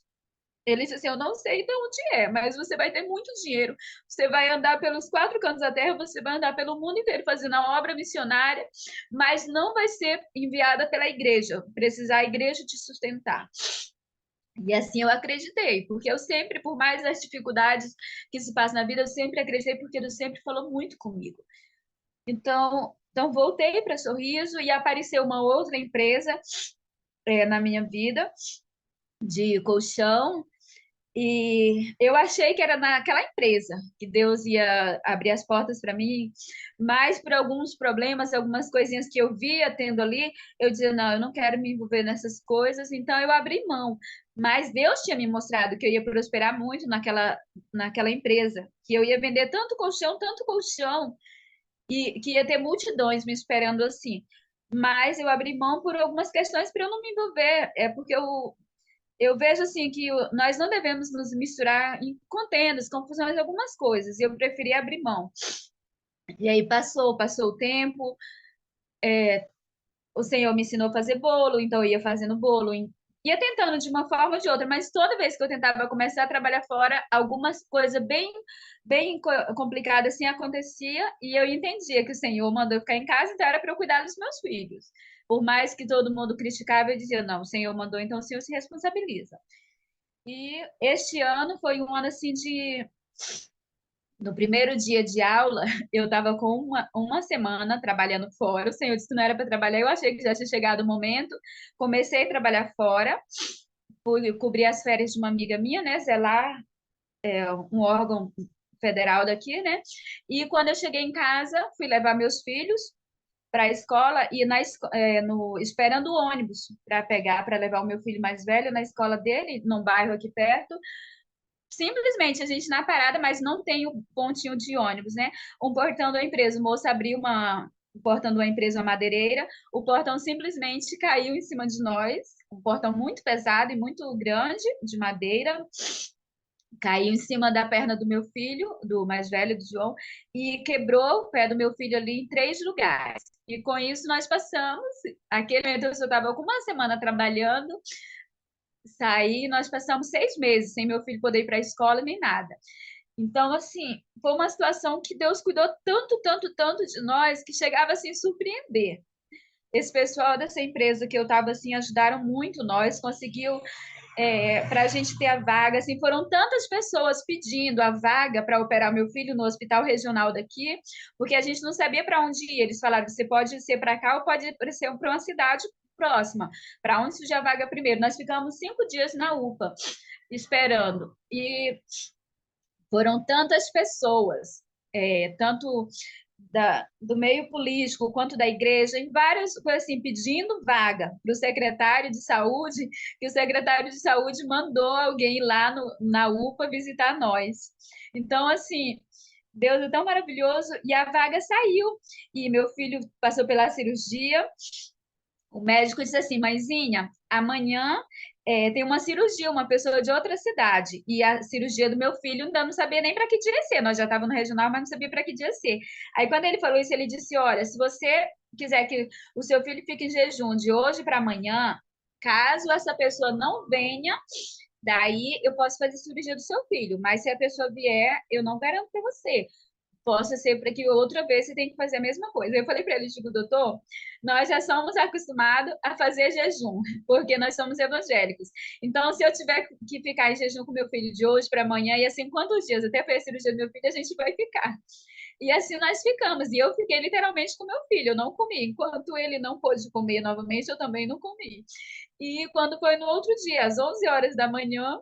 [SPEAKER 2] Ele disse assim: eu não sei de onde é, mas você vai ter muito dinheiro. Você vai andar pelos 4 cantos da terra, você vai andar pelo mundo inteiro fazendo a obra missionária, mas não vai ser enviada pela igreja, precisar a igreja te sustentar. E assim eu acreditei, porque eu sempre, por mais as dificuldades que se passam na vida, eu sempre acreditei, porque Deus sempre falou muito comigo. Então voltei para Sorriso e apareceu uma outra empresa na minha vida de colchão. E eu achei que era naquela empresa que Deus ia abrir as portas para mim, mas por alguns problemas, algumas coisinhas que eu via tendo ali, eu dizia, não, eu não quero me envolver nessas coisas, então eu abri mão. Mas Deus tinha me mostrado que eu ia prosperar muito naquela empresa, que eu ia vender tanto colchão, e que ia ter multidões me esperando assim. Mas eu abri mão por algumas questões para eu não me envolver, é porque eu vejo assim que nós não devemos nos misturar em contendas, confusões, algumas coisas. E eu preferi abrir mão. E aí passou o tempo. O Senhor me ensinou a fazer bolo, então eu ia fazendo bolo, ia tentando de uma forma ou de outra. Mas toda vez que eu tentava começar a trabalhar fora, algumas coisas bem complicadas assim acontecia e eu entendia que o Senhor mandou eu ficar em casa, então era para eu cuidar dos meus filhos. Por mais que todo mundo criticava, eu dizia, não, o Senhor mandou, então o Senhor se responsabiliza. E este ano foi um ano assim de. No primeiro dia de aula, eu estava com uma semana trabalhando fora. O Senhor disse que não era para trabalhar, eu achei que já tinha chegado o momento. Comecei a trabalhar fora, fui cobrir as férias de uma amiga minha, né? Zelar, um órgão federal daqui, né? E quando eu cheguei em casa, fui levar meus filhos para a escola e esperando o ônibus para pegar, para levar o meu filho mais velho na escola dele, num bairro aqui perto. Simplesmente a gente na parada, mas não tem o pontinho de ônibus, né? Um portão da empresa, o moço abriu o portão de uma empresa, uma madeireira, o portão simplesmente caiu em cima de nós, um portão muito pesado e muito grande, de madeira, caiu em cima da perna do meu filho, do mais velho, do João, e quebrou o pé do meu filho ali em 3 lugares. E com isso nós passamos, aquele momento eu estava com uma semana trabalhando, saí, nós passamos 6 meses sem meu filho poder ir para a escola nem nada. Então, assim, foi uma situação que Deus cuidou tanto de nós que chegava assim a surpreender. Esse pessoal dessa empresa que eu estava assim ajudaram muito nós, conseguiu para a gente ter a vaga. Assim, foram tantas pessoas pedindo a vaga para operar meu filho no hospital regional daqui, porque a gente não sabia para onde ir. Eles falaram: você pode ser para cá ou pode ser para uma cidade próxima, para onde surgir a vaga primeiro. Nós ficamos 5 dias na UPA, esperando. E foram tantas pessoas, tanto do meio político quanto da igreja, em várias coisas assim, pedindo vaga para o secretário de saúde, que o secretário de saúde mandou alguém ir lá na UPA visitar nós. Então, assim, Deus é tão maravilhoso, e a vaga saiu, e meu filho passou pela cirurgia. O médico disse assim: mãezinha, amanhã tem uma cirurgia, uma pessoa de outra cidade. E a cirurgia do meu filho ainda não sabia nem para que dia ia ser. Nós já estávamos no regional, mas não sabia para que dia ia ser. Aí, quando ele falou isso, ele disse: olha, se você quiser que o seu filho fique em jejum de hoje para amanhã, caso essa pessoa não venha, daí eu posso fazer cirurgia do seu filho. Mas se a pessoa vier, eu não garanto para você. Possa ser para que outra vez você tenha que fazer a mesma coisa. Eu falei para ele, digo, doutor, nós já somos acostumados a fazer jejum, porque nós somos evangélicos. Então, se eu tiver que ficar em jejum com meu filho de hoje para amanhã, e assim, quantos dias até fazer a cirurgia do meu filho, a gente vai ficar. E assim nós ficamos. E eu fiquei literalmente com meu filho, eu não comi. Enquanto ele não pôde comer novamente, eu também não comi. E quando foi no outro dia, às 11 horas da manhã,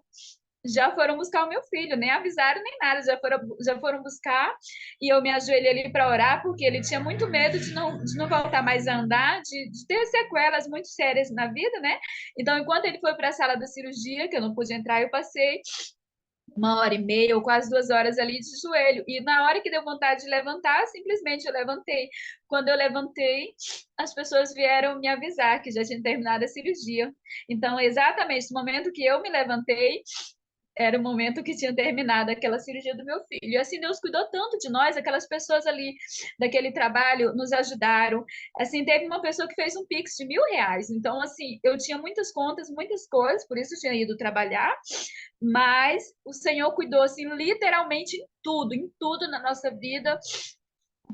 [SPEAKER 2] já foram buscar o meu filho, nem avisaram nem nada, já foram buscar, e eu me ajoelhei ali para orar, porque ele tinha muito medo de não voltar mais a andar, de ter sequelas muito sérias na vida, né? Então, enquanto ele foi para a sala da cirurgia, que eu não pude entrar, eu passei 1 hora e meia ou quase 2 horas ali de joelho. E na hora que deu vontade de levantar, simplesmente eu levantei. Quando eu levantei, as pessoas vieram me avisar que já tinha terminado a cirurgia. Então, exatamente no momento que eu me levantei, era o momento que tinha terminado aquela cirurgia do meu filho. E assim, Deus cuidou tanto de nós, aquelas pessoas ali daquele trabalho nos ajudaram. Assim, teve uma pessoa que fez um Pix de R$ 1.000. Então, assim, eu tinha muitas contas, muitas coisas, por isso eu tinha ido trabalhar, mas o Senhor cuidou, assim, literalmente em tudo na nossa vida.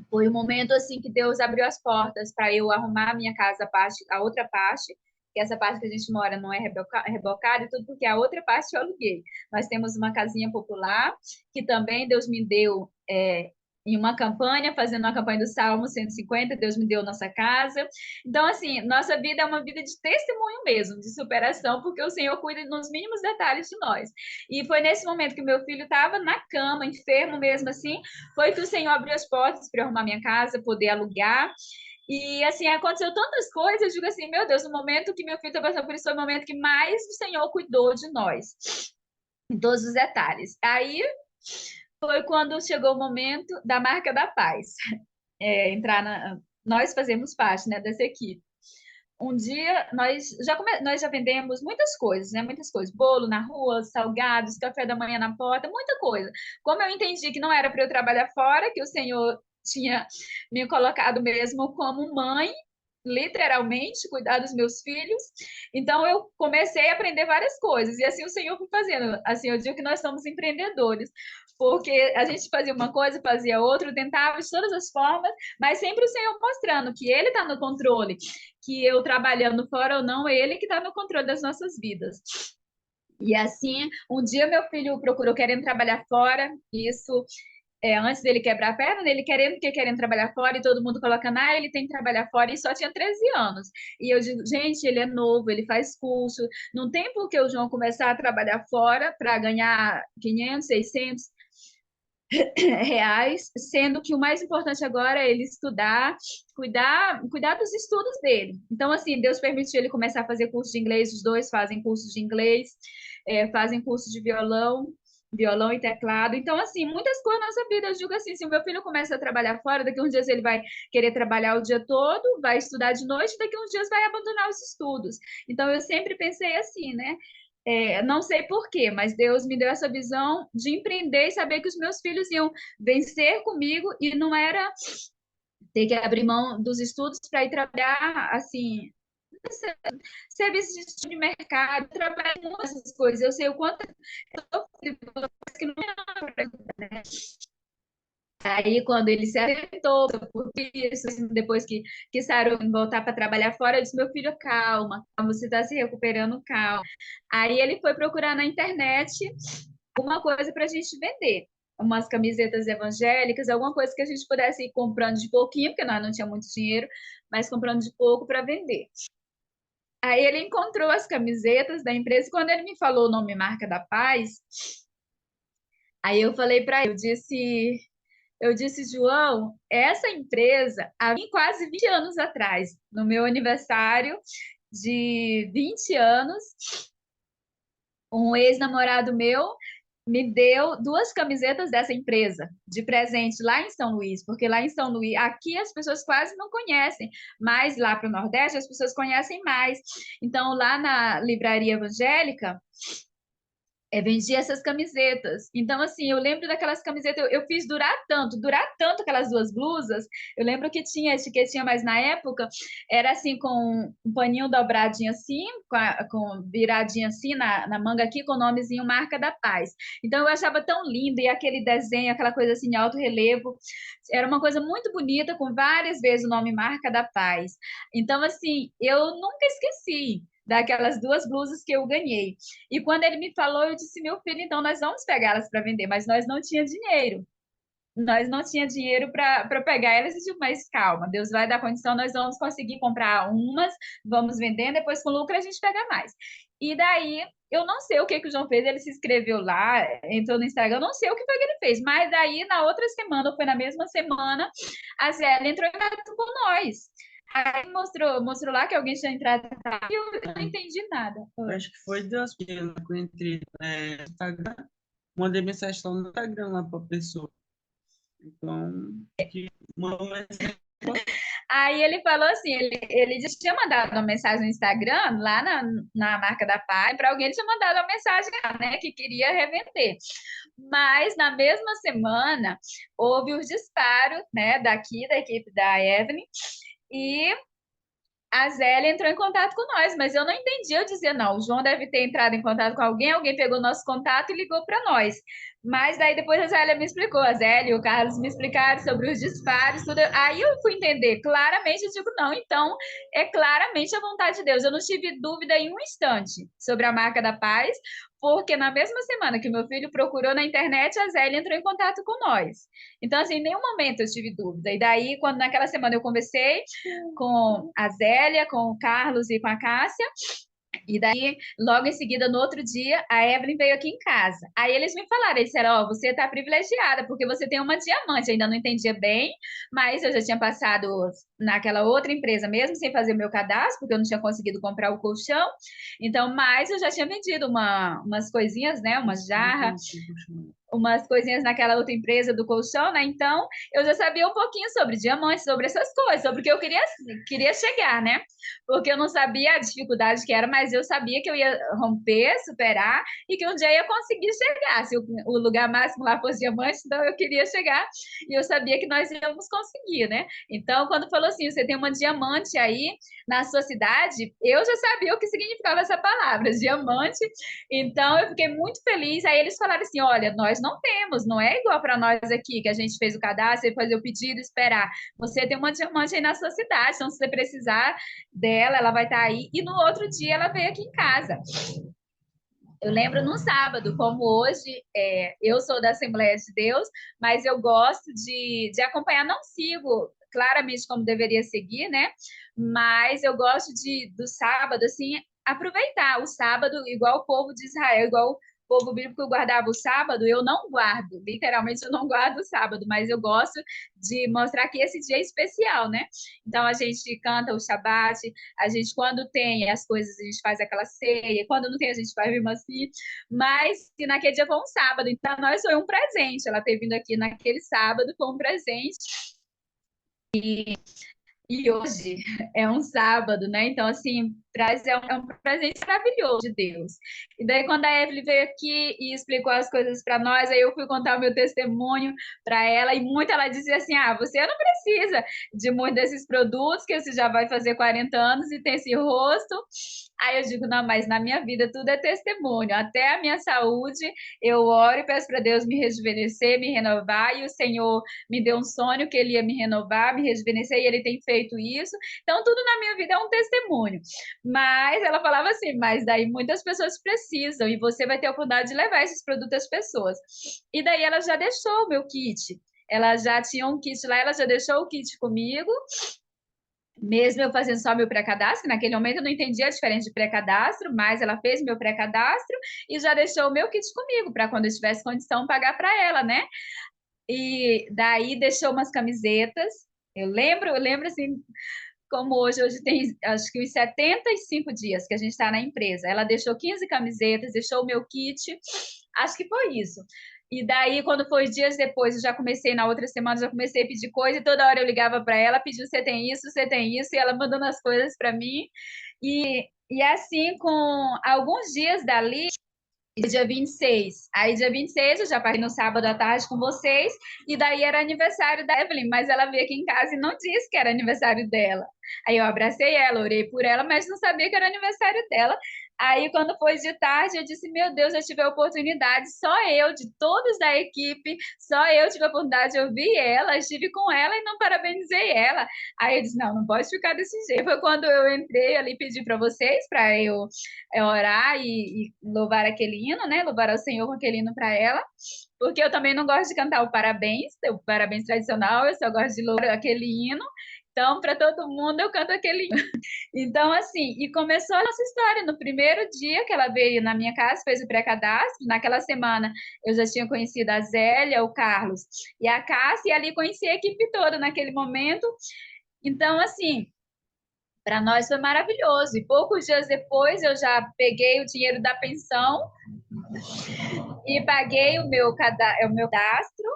[SPEAKER 2] Foi um momento, assim, que Deus abriu as portas para eu arrumar a minha casa, a outra parte, que essa parte que a gente mora não é rebocada e tudo, porque a outra parte eu aluguei. Nós temos uma casinha popular, que também Deus me deu em uma campanha, fazendo uma campanha do Salmo 150, Deus me deu nossa casa. Então, assim, nossa vida é uma vida de testemunho mesmo, de superação, porque o Senhor cuida nos mínimos detalhes de nós. E foi nesse momento que meu filho estava na cama, enfermo mesmo assim, foi que o Senhor abriu as portas para eu arrumar minha casa, poder alugar. E assim, aconteceu tantas coisas, eu digo assim, meu Deus, no momento que meu filho está passando por isso, foi o momento que mais o Senhor cuidou de nós, em todos os detalhes. Aí foi quando chegou o momento da marca da paz, nós fazemos parte, né, dessa equipe. Um dia nós já vendemos muitas coisas, né? Muitas coisas, bolo na rua, salgados, café da manhã na porta, muita coisa. Como eu entendi que não era para eu trabalhar fora, que o Senhor tinha me colocado mesmo como mãe, literalmente, cuidar dos meus filhos. Então eu comecei a aprender várias coisas e assim o Senhor foi fazendo. Assim, eu digo que nós somos empreendedores, porque a gente fazia uma coisa, fazia outra, tentava de todas as formas, mas sempre o Senhor mostrando que Ele está no controle, que eu trabalhando fora ou não, é Ele que está no controle das nossas vidas. E assim, um dia meu filho procurou querendo trabalhar fora, isso antes dele quebrar a perna, ele querendo trabalhar fora e todo mundo colocando, ele tem que trabalhar fora, e só tinha 13 anos. E eu digo, gente, ele é novo, ele faz curso, não tem por que o João começar a trabalhar fora para ganhar 500, 600 reais, sendo que o mais importante agora é ele estudar, cuidar dos estudos dele. Então, assim, Deus permitiu ele começar a fazer curso de inglês, os dois fazem cursos de inglês, fazem curso de violão e teclado. Então, assim, muitas coisas na nossa vida. Eu digo assim, se o meu filho começa a trabalhar fora, daqui uns dias ele vai querer trabalhar o dia todo, vai estudar de noite, daqui uns dias vai abandonar os estudos. Então, eu sempre pensei assim, né? Não sei por quê, mas Deus me deu essa visão de empreender e saber que os meus filhos iam vencer comigo e não era ter que abrir mão dos estudos para ir trabalhar, assim, serviço de mercado, trabalhar com essas coisas. Eu sei o quanto que não é, né? Aí, quando ele se acertou, por isso, assim, depois que quiseram voltar para trabalhar fora, eu disse: meu filho, calma, você está se recuperando, calma. Aí ele foi procurar na internet uma coisa para a gente vender, umas camisetas evangélicas, alguma coisa que a gente pudesse ir comprando de pouquinho, porque nós não tínhamos muito dinheiro, mas comprando de pouco para vender. Aí ele encontrou as camisetas da empresa. Quando ele me falou o nome Marca da Paz, aí eu falei para ele, eu disse, João, essa empresa, há quase 20 anos atrás, no meu aniversário de 20 anos, um ex-namorado meu me deu duas camisetas dessa empresa de presente lá em São Luís, porque lá em São Luís, aqui as pessoas quase não conhecem, mas lá para o Nordeste as pessoas conhecem mais. Então, lá na livraria evangélica, vendia essas camisetas. Então, assim, eu lembro daquelas camisetas, eu fiz durar tanto aquelas duas blusas. Eu lembro que tinha etiquetinha, mas na época era assim, com um paninho dobradinho assim, com viradinho assim na manga aqui, com o nomezinho Marca da Paz. Então, eu achava tão lindo, e aquele desenho, aquela coisa assim, em alto relevo, era uma coisa muito bonita, com várias vezes o nome Marca da Paz. Então, assim, eu nunca esqueci daquelas duas blusas que eu ganhei. E quando ele me falou, eu disse, meu filho, então nós vamos pegá-las para vender, mas nós não tinha dinheiro. Nós não tinha dinheiro para pegar elas. E disse, mas calma, Deus vai dar condição, nós vamos conseguir comprar umas, vamos vendendo, depois com lucro a gente pega mais. E daí, eu não sei o que o João fez, ele se inscreveu lá, entrou no Instagram, eu não sei o que foi que ele fez, mas daí, na outra semana, ou foi na mesma semana, a Zélia entrou em contato com nós. Aí mostrou lá que alguém tinha entrado e eu não entendi nada.
[SPEAKER 3] Eu acho que foi Deus que eu entrei no Instagram, mandei mensagem lá no Instagram lá para a pessoa. Então, que mandou mensagem.
[SPEAKER 2] Aí ele falou assim, ele já tinha mandado uma mensagem no Instagram, lá na marca da Pai, para alguém, ele tinha mandado uma mensagem lá, né, que queria revender. Mas na mesma semana houve os disparos, né, daqui da equipe da Evelyn, e a Zélia entrou em contato com nós, mas eu não entendi. Eu dizia, não, o João deve ter entrado em contato com alguém, alguém pegou nosso contato e ligou para nós. Mas daí depois a Zélia me explicou, a Zélia e o Carlos me explicaram sobre os disparos, tudo. Aí eu fui entender claramente, eu digo, não, então é claramente a vontade de Deus. Eu não tive dúvida em um instante sobre a marca da paz, porque na mesma semana que meu filho procurou na internet, a Zélia entrou em contato com nós. Então, assim, em nenhum momento eu tive dúvida. E daí, quando naquela semana eu conversei com a Zélia, com o Carlos e com a Cássia, e daí, logo em seguida, no outro dia, a Evelyn veio aqui em casa. Aí eles me falaram, eles disseram, ó, você tá privilegiada, porque você tem uma diamante. Eu ainda não entendia bem, mas eu já tinha passado naquela outra empresa mesmo, sem fazer o meu cadastro, porque eu não tinha conseguido comprar o colchão. Então, mas eu já tinha vendido umas coisinhas, né, umas jarras, umas coisinhas naquela outra empresa do colchão, né? Então, eu já sabia um pouquinho sobre diamantes, sobre essas coisas, sobre o que eu queria chegar, né? Porque eu não sabia a dificuldade que era, mas eu sabia que eu ia romper, superar e que um dia eu ia conseguir chegar. Se o lugar máximo lá fosse diamante, então eu queria chegar e eu sabia que nós íamos conseguir, né? Então, quando falou assim, você tem uma diamante aí na sua cidade, eu já sabia o que significava essa palavra, diamante. Então, eu fiquei muito feliz. Aí eles falaram assim: olha, nós não temos, não é igual para nós aqui, que a gente fez o cadastro, fazer o pedido, esperar. Você tem uma diamante aí na sua cidade, então se você precisar dela, ela vai estar aí. E no outro dia ela veio aqui em casa. Eu lembro num sábado, como hoje, eu sou da Assembleia de Deus, mas eu gosto de acompanhar, não sigo claramente como deveria seguir, né? Mas eu gosto do sábado, assim, aproveitar o sábado, igual o povo de Israel, igual o povo bíblico guardava o sábado, eu não guardo, literalmente eu não guardo o sábado, mas eu gosto de mostrar que esse dia é especial, né? Então a gente canta o Shabat, a gente, quando tem as coisas, a gente faz aquela ceia, quando não tem, a gente faz mesmo assim, mas se naquele dia foi um sábado, então nós foi um presente, ela ter vindo aqui naquele sábado foi um presente, e hoje é um sábado, né? Então, assim, é um presente maravilhoso de Deus. E daí, quando a Evelyn veio aqui e explicou as coisas para nós, aí eu fui contar o meu testemunho para ela, e muito ela dizia assim: ah, você não precisa de muito desses produtos, que você já vai fazer 40 anos e tem esse rosto. Aí eu digo: não, mas na minha vida tudo é testemunho, até a minha saúde, eu oro e peço para Deus me rejuvenescer, me renovar, e o Senhor me deu um sonho que ele ia me renovar, me rejuvenescer, e ele tem feito isso. Então, tudo na minha vida é um testemunho. Mas ela falava assim, mas daí muitas pessoas precisam, e você vai ter a oportunidade de levar esses produtos às pessoas. E daí ela já deixou o meu kit. Ela já tinha um kit lá, ela já deixou o kit comigo. mesmo eu fazendo só meu pré-cadastro, naquele momento eu não entendia a diferença de pré-cadastro, mas ela fez meu pré-cadastro e já deixou o meu kit comigo, para quando eu tivesse condição pagar para ela, né? E daí deixou umas camisetas. Eu lembro assim, como hoje tem acho que uns 75 dias que a gente está na empresa. Ela deixou 15 camisetas, deixou o meu kit, acho que foi isso. E daí, quando foi dias depois, eu já comecei, na outra semana, já comecei a pedir coisa, e toda hora eu ligava para ela, pediu, você tem isso, você tem isso, e ela mandando as coisas para mim. E assim, com alguns dias dali, dia 26. Aí, dia 26, eu já parei no sábado à tarde com vocês, e daí era aniversário da Evelyn, mas ela veio aqui em casa e não disse que era aniversário dela. Aí eu abracei ela, orei por ela, mas não sabia que era aniversário dela. Aí, quando foi de tarde, eu disse: Meu Deus, eu tive a oportunidade, só eu, de todos da equipe, só eu tive a oportunidade de ouvir ela, estive com ela e não parabenizei ela. Aí eu disse: Não, não pode ficar desse jeito. Foi quando eu entrei ali, pedi para vocês, para eu orar e louvar aquele hino, né? Louvar ao Senhor com aquele hino para ela, porque eu também não gosto de cantar o parabéns tradicional, eu só gosto de louvar aquele hino. Então, para todo mundo, eu canto aquele hino. Então, assim, e começou a nossa história. No primeiro dia que ela veio na minha casa, fez o pré-cadastro, naquela semana eu já tinha conhecido a Zélia, o Carlos e a Cássia, e ali conheci a equipe toda naquele momento. Então, assim, para nós foi maravilhoso. E poucos dias depois eu já peguei o dinheiro da pensão e paguei o meu cadastro.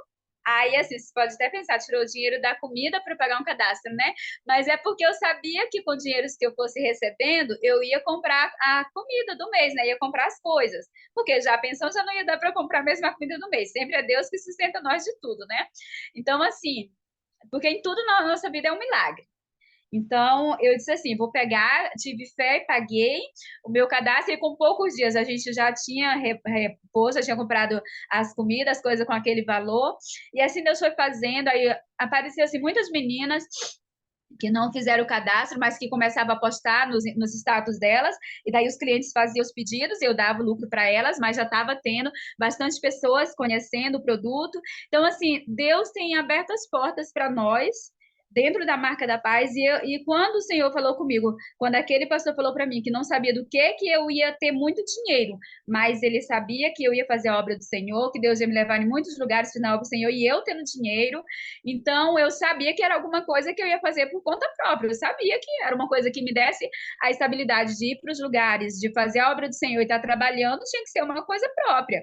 [SPEAKER 2] Aí, assim, você pode até pensar, tirou o dinheiro da comida para pagar um cadastro, né? Mas é porque eu sabia que com dinheiros que eu fosse recebendo, eu ia comprar a comida do mês, né? Ia comprar as coisas. Porque já a pensão já não ia dar para comprar a mesma comida do mês. Sempre é Deus que sustenta nós de tudo, né? Então, assim, porque em tudo na nossa vida é um milagre. Então, eu disse assim, vou pegar, tive fé e paguei o meu cadastro e com poucos dias a gente já tinha reposto, já tinha comprado as comidas, as coisas com aquele valor. E assim Deus foi fazendo, aí apareceu assim muitas meninas que não fizeram o cadastro, mas que começavam a postar nos status delas, e daí os clientes faziam os pedidos, eu dava o lucro para elas, mas já estava tendo bastante pessoas conhecendo o produto. Então, assim, Deus tem aberto as portas para nós, dentro da marca da paz, e quando o Senhor falou comigo, quando aquele pastor falou para mim que não sabia do que eu ia ter muito dinheiro, mas ele sabia que eu ia fazer a obra do Senhor, que Deus ia me levar em muitos lugares para a obra do Senhor, e eu tendo dinheiro, então eu sabia que era alguma coisa que eu ia fazer por conta própria, eu sabia que era uma coisa que me desse a estabilidade de ir para os lugares, de fazer a obra do Senhor e estar trabalhando, tinha que ser uma coisa própria.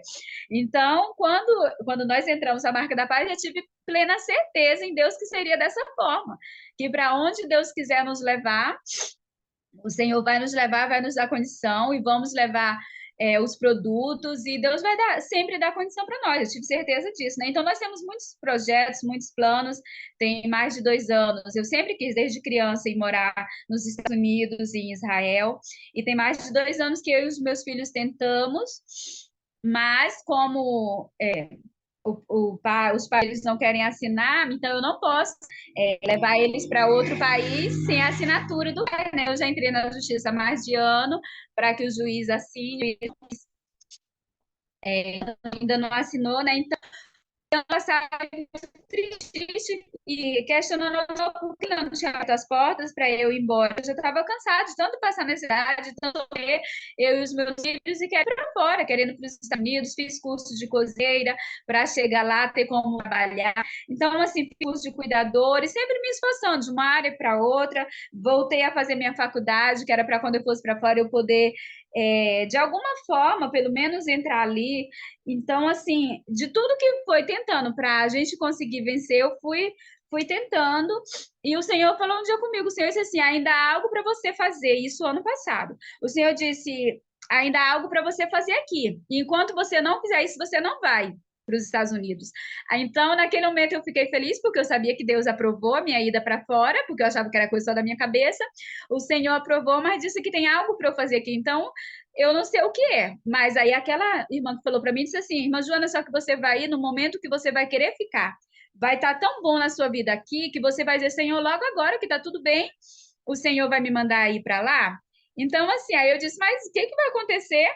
[SPEAKER 2] Então, quando nós entramos na marca da paz, eu tive plena certeza em Deus que seria dessa forma, que para onde Deus quiser nos levar, o Senhor vai nos levar, vai nos dar condição e vamos levar os produtos e Deus vai sempre dar condição para nós, eu tive certeza disso, né? Então, nós temos muitos projetos, muitos planos, tem mais de 2 anos, eu sempre quis, desde criança, ir morar nos Estados Unidos e em Israel, e tem mais de 2 anos que eu e os meus filhos tentamos, mas como os pais não querem assinar, então eu não posso levar eles para outro país sem a assinatura do pai, né? Eu já entrei na justiça há mais de ano para que o juiz assine, ainda não assinou, né? Então, passava muito triste e questionando por que não tinha aberto as portas para eu ir embora. Eu já estava cansada de tanto passar necessidade, de tanto ver eu e os meus filhos e quero ir para fora, querendo ir para os Estados Unidos. Fiz curso de cozeira para chegar lá, ter como trabalhar. Então, assim, fiz curso de cuidador e sempre me esforçando de uma área para outra. Voltei a fazer minha faculdade, que era para quando eu fosse para fora eu poder, de alguma forma, pelo menos entrar ali. Então, assim, de tudo que foi tentando para a gente conseguir vencer, eu fui tentando. E o Senhor falou um dia comigo, o Senhor disse assim, ainda há algo para você fazer, isso ano passado. O Senhor disse, ainda há algo para você fazer aqui. E enquanto você não fizer isso, você não vai para os Estados Unidos. Então, naquele momento, eu fiquei feliz, porque eu sabia que Deus aprovou a minha ida para fora, porque eu achava que era coisa só da minha cabeça. O Senhor aprovou, mas disse que tem algo para eu fazer aqui. Então, eu não sei o que é, mas aí aquela irmã que falou para mim disse assim, irmã Joana, só que você vai ir no momento que você vai querer ficar. Vai estar tão bom na sua vida aqui que você vai dizer, Senhor, logo agora que está tudo bem, o Senhor vai me mandar ir para lá. Então, assim, aí eu disse, mas o que vai acontecer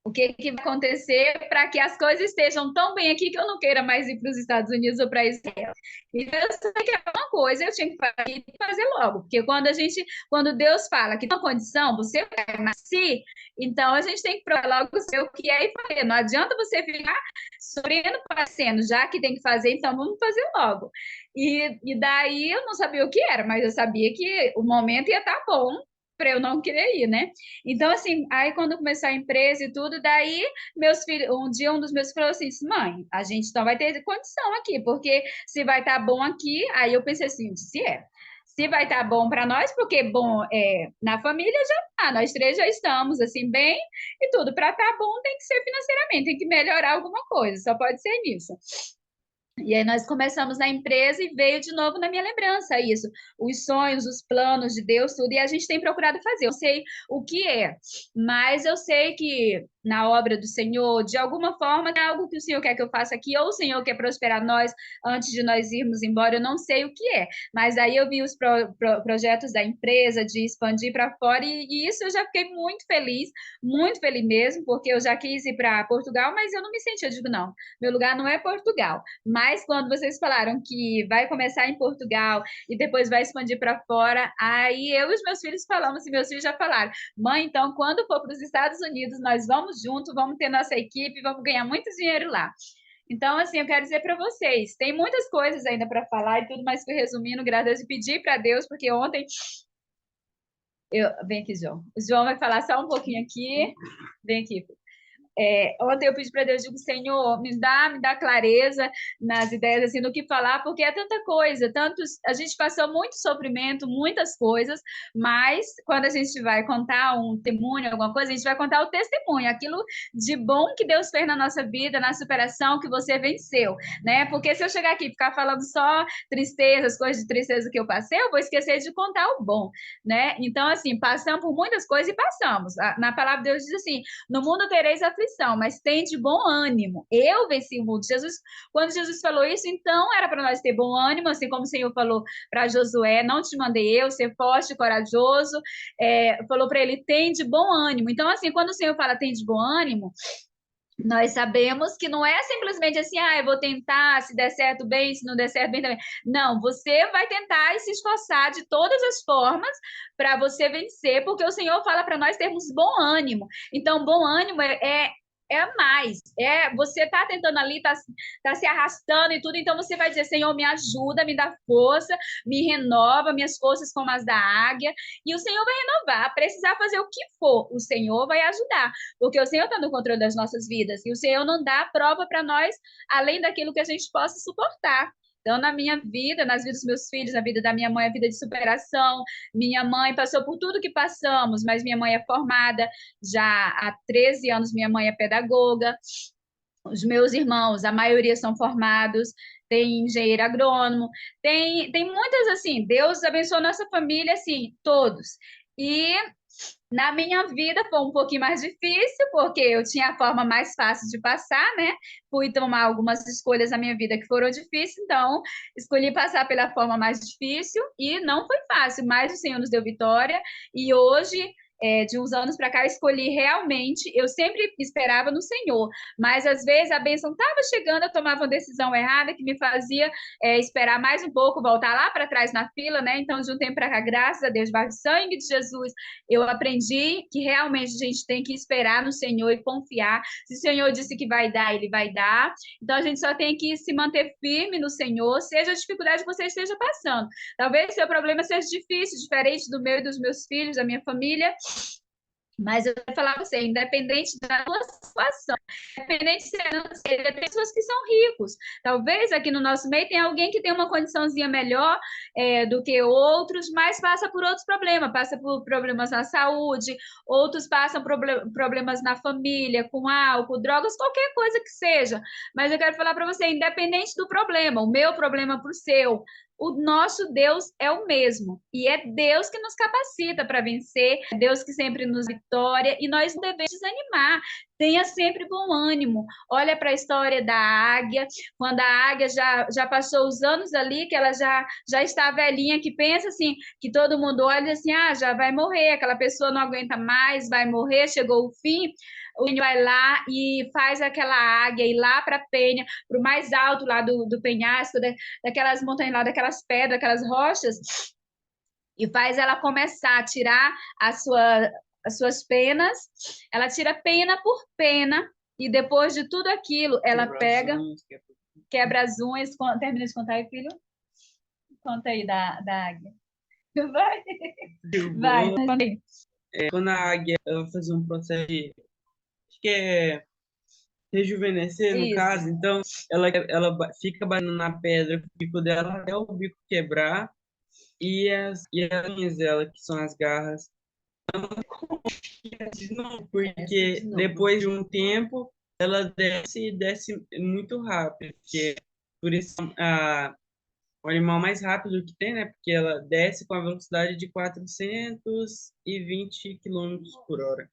[SPEAKER 2] O que que vai acontecer para que as coisas estejam tão bem aqui que eu não queira mais ir para os Estados Unidos ou para Israel? Então, eu sei que é uma coisa, eu tinha que fazer logo, porque quando Deus fala que tem uma condição, você vai nascer, então a gente tem que provar logo o que é e fazer. Não adianta você ficar sofrendo, parecendo, já que tem que fazer, então vamos fazer logo. E daí eu não sabia o que era, mas eu sabia que o momento ia estar bom para eu não querer ir, né? Então, assim, aí quando começou a empresa e tudo, daí meus filhos, um dia um dos meus filhos falou assim, mãe, a gente não vai ter condição aqui, porque se vai estar bom aqui, aí eu pensei assim, se vai estar bom para nós, porque bom na família já tá, nós três já estamos assim bem e tudo, para estar bom tem que ser financeiramente, tem que melhorar alguma coisa, só pode ser nisso. E aí nós começamos na empresa e veio de novo na minha lembrança isso, os sonhos, os planos de Deus, tudo, e a gente tem procurado fazer. Eu sei o que é, mas eu sei que na obra do Senhor, de alguma forma, é algo que o Senhor quer que eu faça aqui, ou o Senhor quer prosperar nós antes de nós irmos embora, eu não sei o que é. Mas aí eu vi os projetos da empresa de expandir para fora, e isso eu já fiquei muito feliz mesmo, porque eu já quis ir para Portugal, mas eu não me senti, eu digo, não, meu lugar não é Portugal. Mas quando vocês falaram que vai começar em Portugal e depois vai expandir para fora, aí eu e os meus filhos falamos, e meus filhos já falaram, mãe, então quando for para os Estados Unidos, nós vamos junto, vamos ter nossa equipe, vamos ganhar muito dinheiro lá. Então, assim, eu quero dizer para vocês, tem muitas coisas ainda para falar e tudo, mas fui resumindo, graças a Deus, e pedir para Deus, porque ontem vem aqui, João. O João vai falar só um pouquinho aqui. Vem aqui. Ontem eu pedi para Deus, digo, Senhor, me dá clareza nas ideias, assim, do que falar, porque é tanta coisa, a gente passou muito sofrimento, muitas coisas, mas quando a gente vai contar um testemunho, alguma coisa, a gente vai contar o testemunho, aquilo de bom que Deus fez na nossa vida, na superação que você venceu, né? Porque se eu chegar aqui e ficar falando só tristezas, coisas de tristeza que eu passei, eu vou esquecer de contar o bom, né? Então, assim, passamos por muitas coisas e passamos. Na palavra de Deus diz assim, no mundo tereis aflição, mas tem de bom ânimo. Eu venci o mundo. Quando Jesus falou isso, então era para nós ter bom ânimo, assim como o Senhor falou para Josué, não te mandei eu, ser forte e corajoso. Falou para ele, tem de bom ânimo. Então, assim, quando o Senhor fala tem de bom ânimo, nós sabemos que não é simplesmente assim, eu vou tentar, se der certo bem, se não der certo bem também. Não, você vai tentar e se esforçar de todas as formas para você vencer, porque o Senhor fala para nós termos bom ânimo. Então, bom ânimo mais. Você tá tentando ali, tá se arrastando e tudo, então você vai dizer, Senhor, me ajuda, me dá força, me renova, minhas forças como as da águia, e o Senhor vai renovar. Precisar fazer o que for, o Senhor vai ajudar, porque o Senhor está no controle das nossas vidas, e o Senhor não dá prova para nós, além daquilo que a gente possa suportar. Então, na minha vida, nas vidas dos meus filhos, na vida da minha mãe, a vida de superação. Minha mãe passou por tudo que passamos, mas minha mãe é formada já há 13 anos, minha mãe é pedagoga. Os meus irmãos, a maioria são formados, tem engenheiro agrônomo, tem muitas assim. Deus abençoou nossa família, assim, todos. E na minha vida foi um pouquinho mais difícil, porque eu tinha a forma mais fácil de passar, né? Fui tomar algumas escolhas na minha vida que foram difíceis, então escolhi passar pela forma mais difícil e não foi fácil, mas o Senhor nos deu vitória e hoje de uns anos para cá, eu escolhi realmente, eu sempre esperava no Senhor, mas às vezes a bênção estava chegando, eu tomava uma decisão errada que me fazia esperar mais um pouco, voltar lá para trás na fila, né? Então, de um tempo para cá, graças a Deus, vai o sangue de Jesus, eu aprendi que realmente a gente tem que esperar no Senhor e confiar. Se o Senhor disse que vai dar, Ele vai dar. Então, a gente só tem que se manter firme no Senhor, seja a dificuldade que você esteja passando. Talvez seu problema seja difícil, diferente do meu e dos meus filhos, da minha família, mas eu vou falar para você, independente da sua situação, independente se tem pessoas que são ricos. Talvez aqui no nosso meio tem alguém que tem uma condiçãozinha melhor do que outros, mas passa por outros problemas, passa por problemas na saúde, outros passam problemas na família, com álcool, drogas, qualquer coisa que seja. Mas eu quero falar para você, independente do problema, o meu problema para o seu, o nosso Deus é o mesmo. E é Deus que nos capacita para vencer, é Deus que sempre nos vitória, e nós não devemos desanimar. Tenha sempre bom ânimo. Olha para a história da águia, quando a águia já passou os anos ali, que ela já está velhinha, que pensa assim, que todo mundo olha assim, já vai morrer, aquela pessoa não aguenta mais, vai morrer, chegou o fim. o Senhor vai lá e faz aquela águia ir lá para a penha, para o mais alto lá do penhasco, daquelas montanhas lá, daquelas pedras, aquelas rochas, e faz ela começar a tirar as suas penas. Ela tira pena por pena, e depois de tudo aquilo, ela pega, quebra as unhas. Termina de contar aí, filho? Conta aí da águia. Vai, vai, conta aí.
[SPEAKER 3] Quando a águia ela vai fazer um processo de, acho que é rejuvenescer, no
[SPEAKER 2] Isso.
[SPEAKER 3] caso, então ela fica batendo na pedra com o bico dela até o bico quebrar, e as unhas dela, que são as garras, porque depois de um tempo ela desce muito rápido, porque por isso o animal mais rápido que tem, né? Porque ela desce com a velocidade de 420 quilômetros por hora.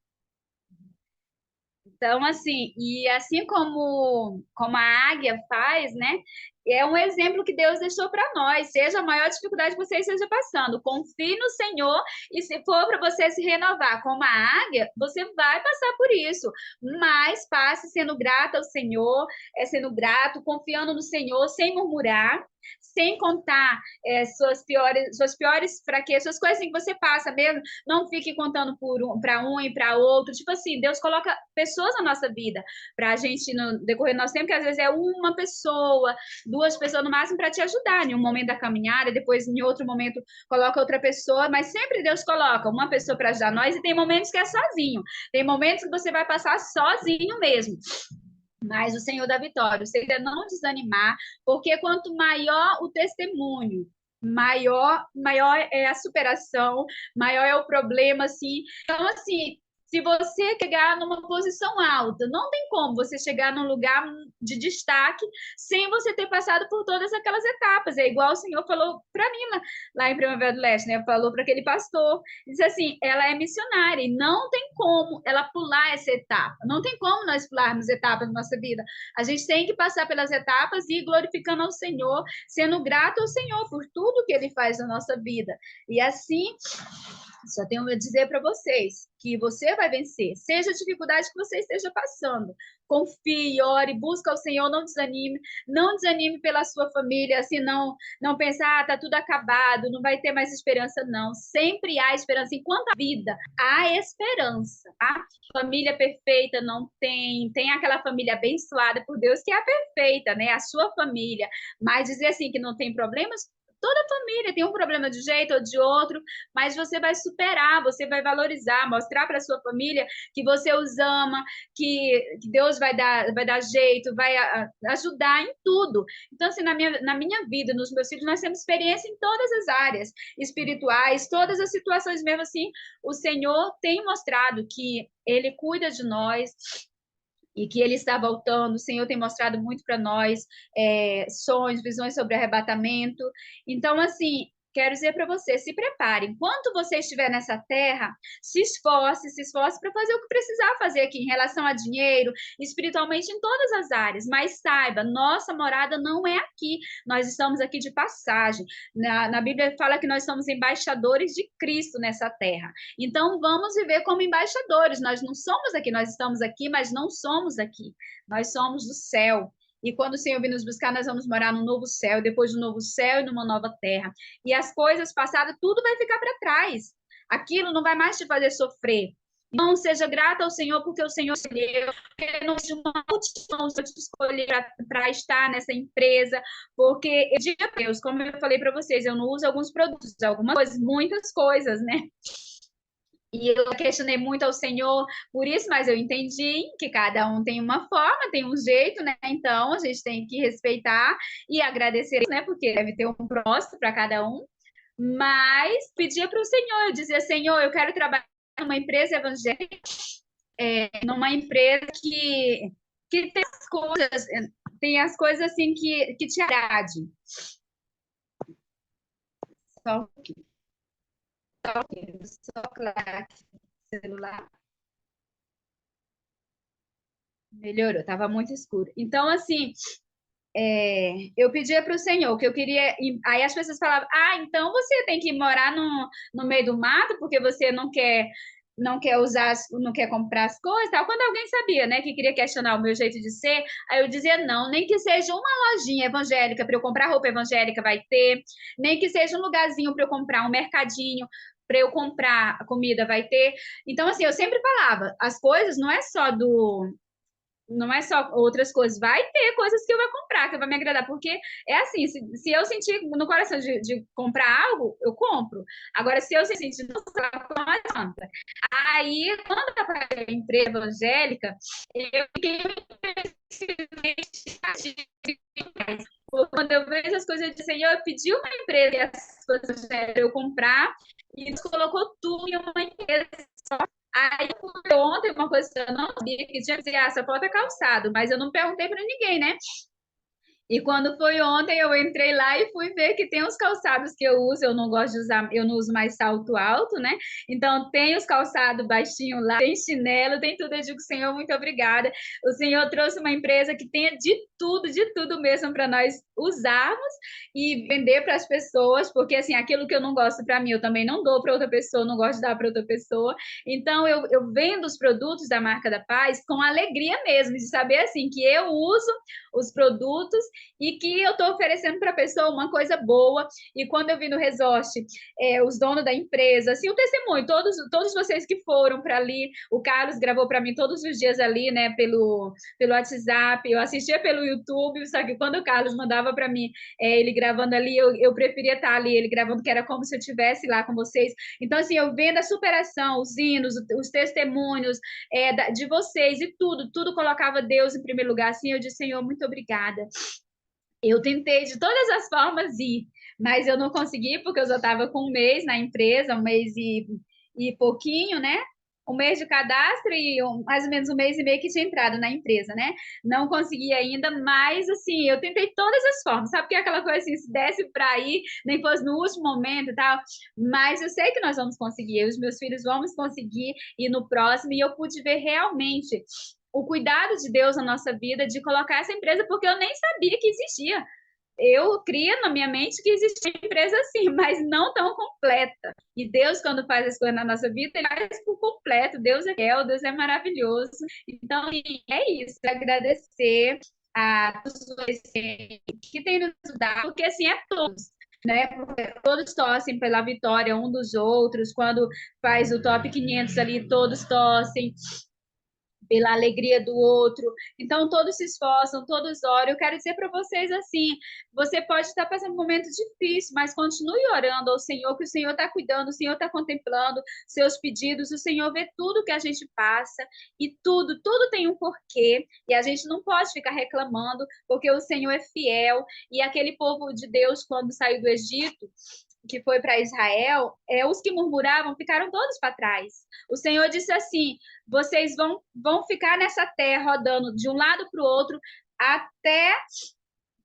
[SPEAKER 2] Então, assim, e assim como a águia faz, né? É um exemplo que Deus deixou para nós. Seja a maior dificuldade que você esteja passando, confie no Senhor, e se for para você se renovar como a águia, você vai passar por isso. Mas passe sendo grato ao Senhor, sendo grato, confiando no Senhor, sem murmurar, sem contar suas piores fraquezas, suas coisas assim que você passa mesmo. Não fique contando para um e para outro. Tipo assim, Deus coloca pessoas na nossa vida para a gente, no decorrer do nosso tempo, que às vezes é uma pessoa, duas pessoas no máximo para te ajudar em um momento da caminhada, depois em outro momento coloca outra pessoa, mas sempre Deus coloca uma pessoa para ajudar nós, e tem momentos que é sozinho, tem momentos que você vai passar sozinho mesmo. Mas o Senhor dá vitória. Você ainda não desanimar, porque quanto maior o testemunho, maior é a superação, maior é o problema, assim. Então, assim, se você chegar numa posição alta, não tem como você chegar num lugar de destaque sem você ter passado por todas aquelas etapas. É igual o Senhor falou para mim lá em Primavera do Leste, né? Falou para aquele pastor, disse assim, ela é missionária e não tem como ela pular essa etapa. Não tem como nós pularmos etapas na nossa vida. A gente tem que passar pelas etapas e ir glorificando ao Senhor, sendo grato ao Senhor por tudo que Ele faz na nossa vida. E assim, só tenho a dizer para vocês que você vai vencer, seja a dificuldade que você esteja passando. Confie, ore, busca ao Senhor, não desanime pela sua família, assim, não pensar, tá tudo acabado, não vai ter mais esperança, não. Sempre há esperança. Enquanto há vida, há esperança, tá? Família perfeita não tem aquela família abençoada por Deus que é a perfeita, né? A sua família. Mas dizer assim que não tem problemas, toda família tem um problema de jeito ou de outro, mas você vai superar, você vai valorizar, mostrar para sua família que você os ama, que Deus vai dar jeito, vai ajudar em tudo. Então, assim, na minha vida, nos meus filhos, nós temos experiência em todas as áreas espirituais, todas as situações, mesmo assim, o Senhor tem mostrado que Ele cuida de nós, e que Ele está voltando. O Senhor tem mostrado muito para nós sonhos, visões sobre arrebatamento. Então, assim, quero dizer para você, se prepare. Enquanto você estiver nessa terra, se esforce para fazer o que precisar fazer aqui em relação a dinheiro, espiritualmente em todas as áreas. Mas saiba, nossa morada não é aqui. Nós estamos aqui de passagem. Na Bíblia fala que nós somos embaixadores de Cristo nessa terra. Então, vamos viver como embaixadores. Nós não somos aqui, nós estamos aqui, mas não somos aqui. Nós somos do céu. E quando o Senhor vir nos buscar, nós vamos morar num novo céu, depois do novo céu e numa nova terra. E as coisas passadas, tudo vai ficar para trás. Aquilo não vai mais te fazer sofrer. Não seja grata ao Senhor, porque o Senhor escolheu, porque não de uma multidão te escolher para estar nessa empresa, porque eu digo a Deus, como eu falei para vocês, eu não uso alguns produtos, algumas coisas, muitas coisas, né? E eu questionei muito ao Senhor por isso, mas eu entendi que cada um tem uma forma, tem um jeito, né? Então a gente tem que respeitar e agradecer, né? Porque deve ter um propósito para cada um. Mas pedia para o Senhor, eu dizia, Senhor, eu quero trabalhar numa empresa evangélica, numa empresa que tem as coisas assim que te agrade. Só um pouquinho. Só claro, celular. Melhorou, estava muito escuro. Então, assim, eu pedia para o Senhor que eu queria. Aí as pessoas falavam: ah, então você tem que morar no meio do mato porque você não quer não quer usar, não quer comprar as coisas, tal. Quando alguém sabia, né, que queria questionar o meu jeito de ser, aí eu dizia não, nem que seja uma lojinha evangélica para eu comprar roupa evangélica vai ter, nem que seja um lugarzinho para eu comprar, um mercadinho para eu comprar comida vai ter. Então assim, eu sempre falava, as coisas não é só outras coisas, vai ter coisas que eu vou comprar, que vai me agradar, porque é assim, se eu sentir no coração de comprar algo, eu compro. Agora, se eu sentir, não adianta. Aí, quando eu trabalhei em empresa evangélica, eu fiquei quando eu vejo as coisas de Senhor, eu pedi uma empresa e as coisas para eu comprar, e Deus colocou tudo em uma empresa. Aí, ontem, uma coisa que eu não sabia, que tinha que dizer, ah, só falta calçado, mas eu não perguntei para ninguém, né? E quando foi ontem, eu entrei lá e fui ver que tem os calçados que eu uso. Eu não gosto de usar, eu não uso mais salto alto, né? Então tem os calçados baixinhos lá, tem chinelo, tem tudo. Eu digo, Senhor, muito obrigada. O Senhor trouxe uma empresa que tenha de tudo mesmo para nós usarmos e vender para as pessoas, porque assim, aquilo que eu não gosto para mim, eu também não dou para outra pessoa, não gosto de dar para outra pessoa. Então eu vendo os produtos da marca da Paz com alegria mesmo, de saber assim que eu uso os produtos e que eu estou oferecendo para a pessoa uma coisa boa. E quando eu vi no resort, os donos da empresa, assim, o testemunho, todos vocês que foram para ali, o Carlos gravou para mim todos os dias ali, né, pelo WhatsApp, eu assistia pelo YouTube, só que quando o Carlos mandava para mim, ele gravando ali, eu preferia estar ali, ele gravando, que era como se eu estivesse lá com vocês. Então, assim, eu vendo a superação, os hinos, os testemunhos de vocês e tudo colocava Deus em primeiro lugar, assim, eu disse, Senhor, muito obrigada. Eu tentei de todas as formas ir, mas eu não consegui porque eu já estava com um mês na empresa, um mês e pouquinho, né? Um mês de cadastro e mais ou menos um mês e meio que tinha entrado na empresa, né? Não consegui ainda, mas assim, eu tentei todas as formas, sabe? Que é aquela coisa assim, se desse para ir, nem fosse no último momento e tal, mas eu sei que nós vamos conseguir, eu e os meus filhos vamos conseguir ir no próximo, e eu pude ver realmente o cuidado de Deus na nossa vida, de colocar essa empresa, porque eu nem sabia que existia. Eu cria na minha mente que existia uma empresa assim, mas não tão completa. E Deus, quando faz as coisas na nossa vida, ele faz por completo. Deus é fiel, Deus é maravilhoso. Então, é isso. Agradecer a todos vocês que têm nos ajudado, porque assim é todos. Né? Porque todos torcem pela vitória um dos outros. Quando faz o top 500 ali, todos torcem pela alegria do outro. Então, todos se esforçam, todos oram. Eu quero dizer para vocês assim: você pode estar passando um momento difícil, mas continue orando ao Senhor, que o Senhor está cuidando, o Senhor está contemplando seus pedidos, o Senhor vê tudo que a gente passa e tudo tem um porquê, e a gente não pode ficar reclamando, porque o Senhor é fiel. E aquele povo de Deus, quando saiu do Egito, que foi para Israel, os que murmuravam ficaram todos para trás. O Senhor disse assim: vocês vão ficar nessa terra rodando de um lado para o outro até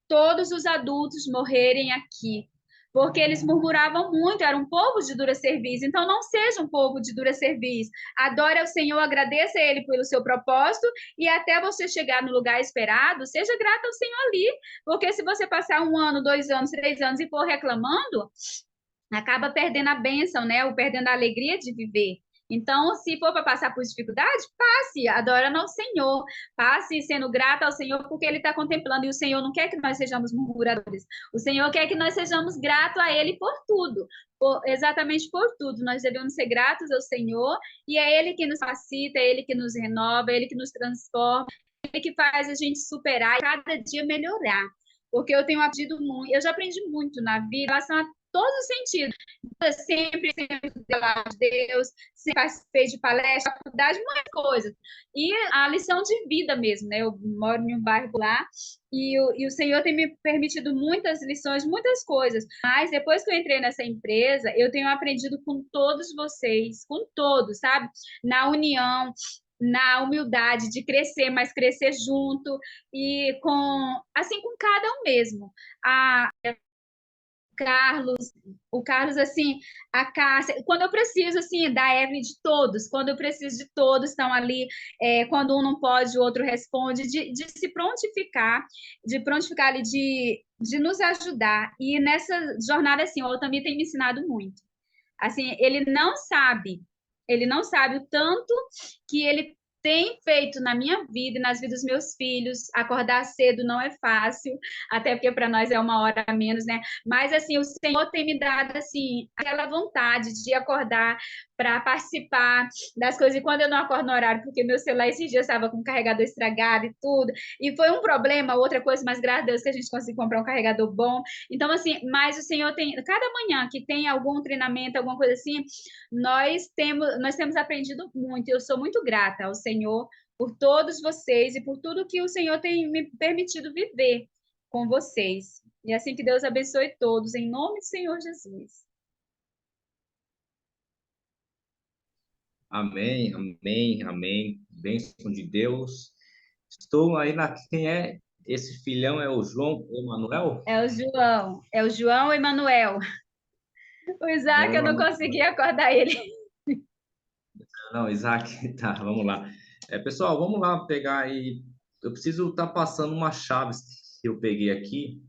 [SPEAKER 2] todos os adultos morrerem aqui. Porque eles murmuravam muito, era um povo de dura serviço. Então, não seja um povo de dura serviço. Adore ao Senhor, agradeça a Ele pelo seu propósito, e até você chegar no lugar esperado, seja grato ao Senhor ali. Porque se você passar 1 ano, 2 anos, 3 anos e for reclamando, acaba perdendo a bênção, né? Ou perdendo a alegria de viver. Então, se for para passar por dificuldade, passe, adora ao Senhor, passe sendo grato ao Senhor, porque Ele está contemplando, e o Senhor não quer que nós sejamos murmuradores, o Senhor quer que nós sejamos gratos a Ele por tudo, exatamente por tudo. Nós devemos ser gratos ao Senhor, e é Ele que nos capacita, é Ele que nos renova, é Ele que nos transforma, é Ele que faz a gente superar e cada dia melhorar. Porque eu tenho aprendido muito, eu já aprendi muito na vida em relação a todos os sentidos. Sempre de Deus, sempre participei de palestra, faculdade, muitas coisas. E a lição de vida mesmo, né? Eu moro em um bairro lá e o Senhor tem me permitido muitas lições, muitas coisas. Mas depois que eu entrei nessa empresa, eu tenho aprendido com todos vocês, com todos, sabe? Na união, na humildade de crescer, mas crescer junto e com cada um mesmo. O Carlos, assim, a Cássia, quando eu preciso, assim, da Evelyn, de todos, quando eu preciso de todos, estão ali, quando um não pode, o outro responde, de se prontificar, ali, de nos ajudar. E nessa jornada, assim, o Altamir tem me ensinado muito. Assim, ele não sabe Ele não sabe o tanto que ele tem feito na minha vida e nas vidas dos meus filhos. Acordar cedo não é fácil, até porque para nós é uma hora a menos, né? Mas assim, o Senhor tem me dado assim aquela vontade de acordar para participar das coisas. E quando eu não acordo no horário, porque meu celular esses dias estava com o carregador estragado e tudo, e foi um problema, outra coisa, mas graças a Deus que a gente conseguiu comprar um carregador bom. Então, assim, mas o Senhor tem, cada manhã que tem algum treinamento, alguma coisa assim, nós temos aprendido muito. Eu sou muito grata ao Senhor por todos vocês e por tudo que o Senhor tem me permitido viver com vocês. E assim que Deus abençoe todos, em nome do Senhor Jesus.
[SPEAKER 1] Amém, amém, amém. Bênção de Deus. Estou aí na. Quem é esse filhão? É o João Emanuel?
[SPEAKER 2] É o João Emanuel. O
[SPEAKER 1] João
[SPEAKER 2] Isaac, eu não
[SPEAKER 1] Emanuel.
[SPEAKER 2] consegui acordar ele.
[SPEAKER 1] Não, Isaac, tá, vamos lá. Pessoal, vamos lá pegar aí. Eu preciso estar passando umas chaves que eu peguei aqui.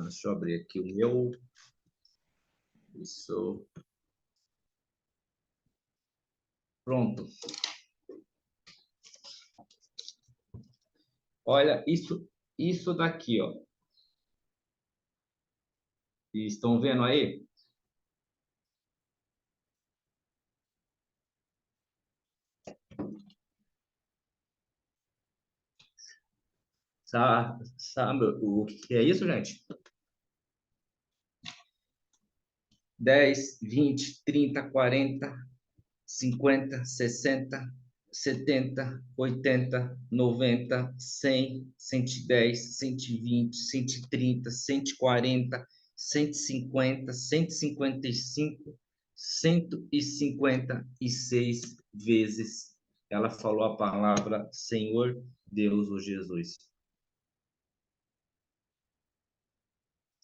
[SPEAKER 1] Deixa eu abrir aqui o meu. Isso. Pronto. Olha, isso daqui, ó. Estão vendo aí? Sabe o que é isso, gente? 10, 20, 30, 40, 50, 60, 70, 80, 90, 100, 110, 120, 130, 140, 150, 155, 156 vezes ela falou a palavra Senhor, Deus ou Jesus.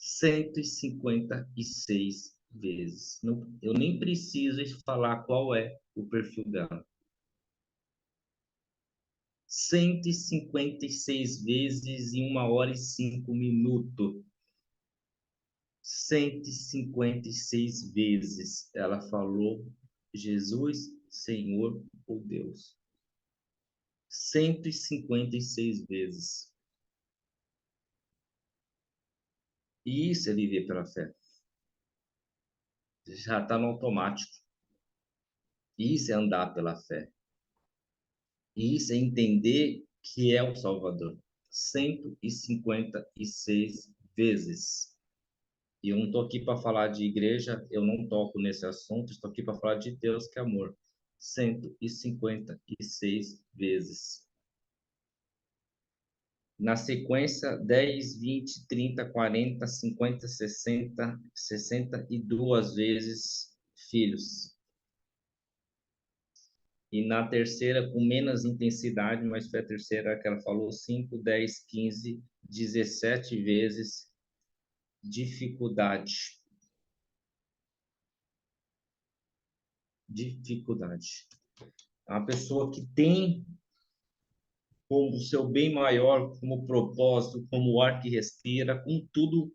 [SPEAKER 1] 156 vezes. Não, eu nem preciso falar qual é o perfil dela. 156 vezes em 1 hora e 5 minutos. 156 vezes ela falou Jesus, Senhor ou Deus. 156 vezes. E isso é viver pela fé. Já está no automático. Isso é andar pela fé. Isso é entender que é o Salvador. 156 vezes. E eu não estou aqui para falar de igreja, eu não toco nesse assunto, estou aqui para falar de Deus que é amor. 156 vezes. Na sequência, 10, 20, 30, 40, 50, 60, 62 vezes filhos. E na terceira, com menos intensidade, mas foi a terceira que ela falou, 5, 10, 15, 17 vezes dificuldade. Dificuldade. É uma pessoa que tem como seu bem maior, como propósito, como o ar que respira, com tudo,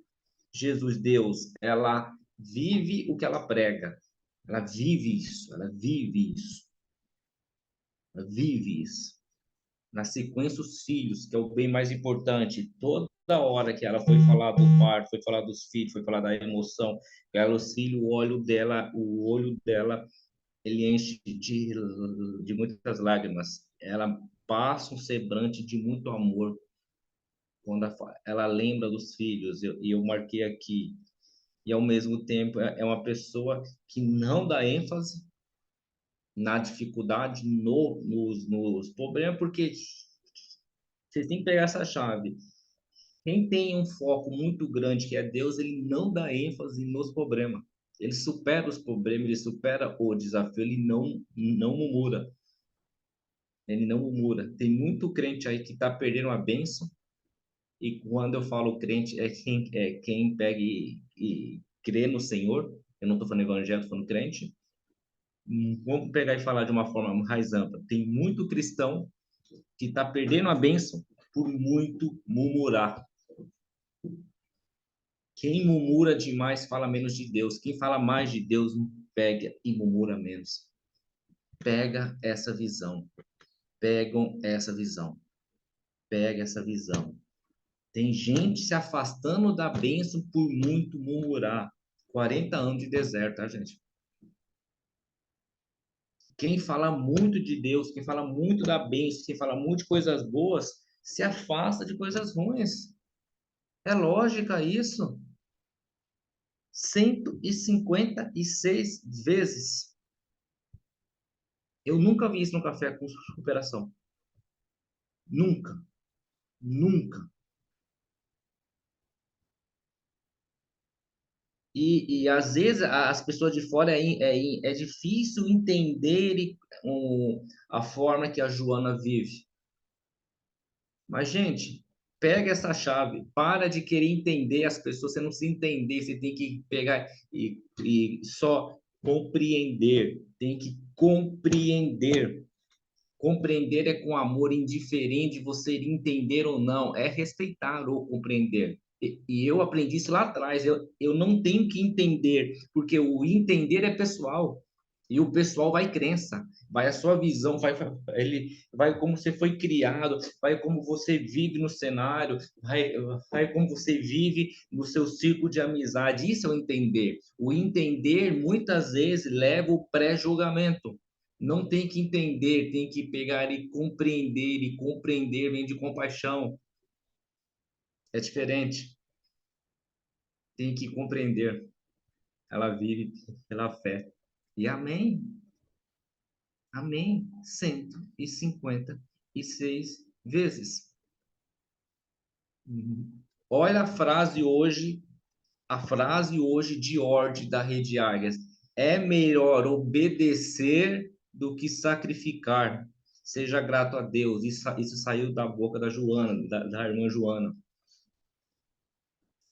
[SPEAKER 1] Jesus, Deus, ela vive o que ela prega. Ela vive isso, ela vive isso. Ela vive isso. Na sequência, os filhos, que é o bem mais importante. Toda hora que ela foi falar do parto, foi falar dos filhos, foi falar da emoção, ela, os filhos, o olho dela, ele enche de muitas lágrimas. Ela passa um semblante de muito amor quando ela lembra dos filhos. E eu marquei aqui. E ao mesmo tempo é uma pessoa que não dá ênfase na dificuldade, nos problemas, porque vocês têm que pegar essa chave. Quem tem um foco muito grande, que é Deus, ele não dá ênfase nos problemas. Ele supera os problemas, ele supera o desafio, ele não murmura. Ele não murmura. Tem muito crente aí que está perdendo a bênção, e quando eu falo crente, quem pega e crê no Senhor. Eu não estou falando evangelho, estou falando crente. Vamos pegar e falar de uma forma mais ampla. Tem muito cristão que está perdendo a bênção por muito murmurar. Quem murmura demais fala menos de Deus. Quem fala mais de Deus pega e murmura menos. Pega essa visão. Pegam essa visão. Pega essa visão. Tem gente se afastando da bênção por muito murmurar. 40 anos de deserto, tá, gente? Quem fala muito de Deus, quem fala muito da bênção, quem fala muito de coisas boas, se afasta de coisas ruins. É lógica isso. 156 vezes. Eu nunca vi isso no Café com Superação. Nunca. Nunca. E às vezes as pessoas de fora é difícil entender a forma que a Joana vive. Mas, gente, pega essa chave, para de querer entender as pessoas, você não se entender, você tem que pegar e só compreender, tem que compreender. Compreender é com amor, indiferente de você entender ou não, é respeitar ou compreender. E eu aprendi isso lá atrás, eu não tenho que entender, porque o entender é pessoal. E o pessoal vai crença, vai a sua visão, ele vai como você foi criado, vai como você vive no cenário, vai como você vive no seu círculo de amizade. Isso é o entender. O entender muitas vezes leva o pré-julgamento. Não tem que entender, tem que pegar e compreender vem de compaixão. É diferente. Tem que compreender. Ela vive pela fé. E amém. Amém. 156 vezes. Olha a frase hoje de ordem da Rede Águias. É melhor obedecer do que sacrificar. Seja grato a Deus. Isso saiu da boca da Joana, da irmã Joana.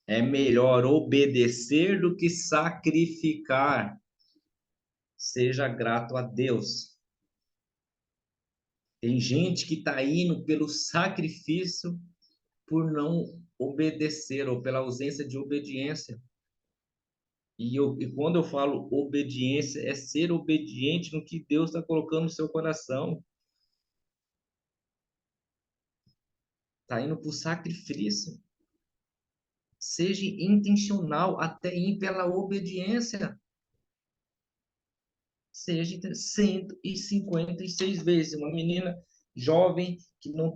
[SPEAKER 1] É melhor obedecer do que sacrificar. Seja grato a Deus. Tem gente que está indo pelo sacrifício por não obedecer ou pela ausência de obediência. E quando eu falo obediência, é ser obediente no que Deus está colocando no seu coração. Está indo para o sacrifício. Seja intencional até ir pela obediência. Seja 156 vezes. Uma menina jovem que não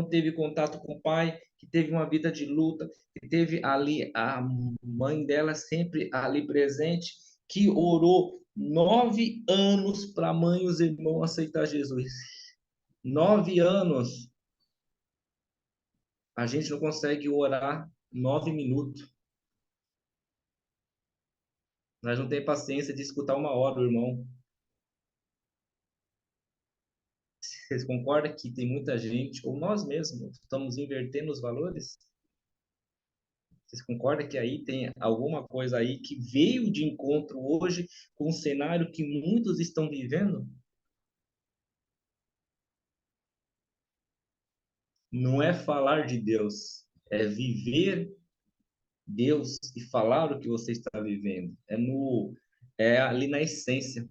[SPEAKER 1] teve contato com o pai, que teve uma vida de luta, que teve ali a mãe dela sempre ali presente, que orou 9 anos para a mãe e os irmãos aceitar Jesus. 9 anos. A gente não consegue orar 9 minutos. Nós não temos paciência de escutar 1 hora, irmão. Vocês concordam que tem muita gente, ou nós mesmos, estamos invertendo os valores? Vocês concordam que aí tem alguma coisa aí que veio de encontro hoje com o cenário que muitos estão vivendo? Não é falar de Deus, é viver Deus e falar o que você está vivendo. É ali na essência.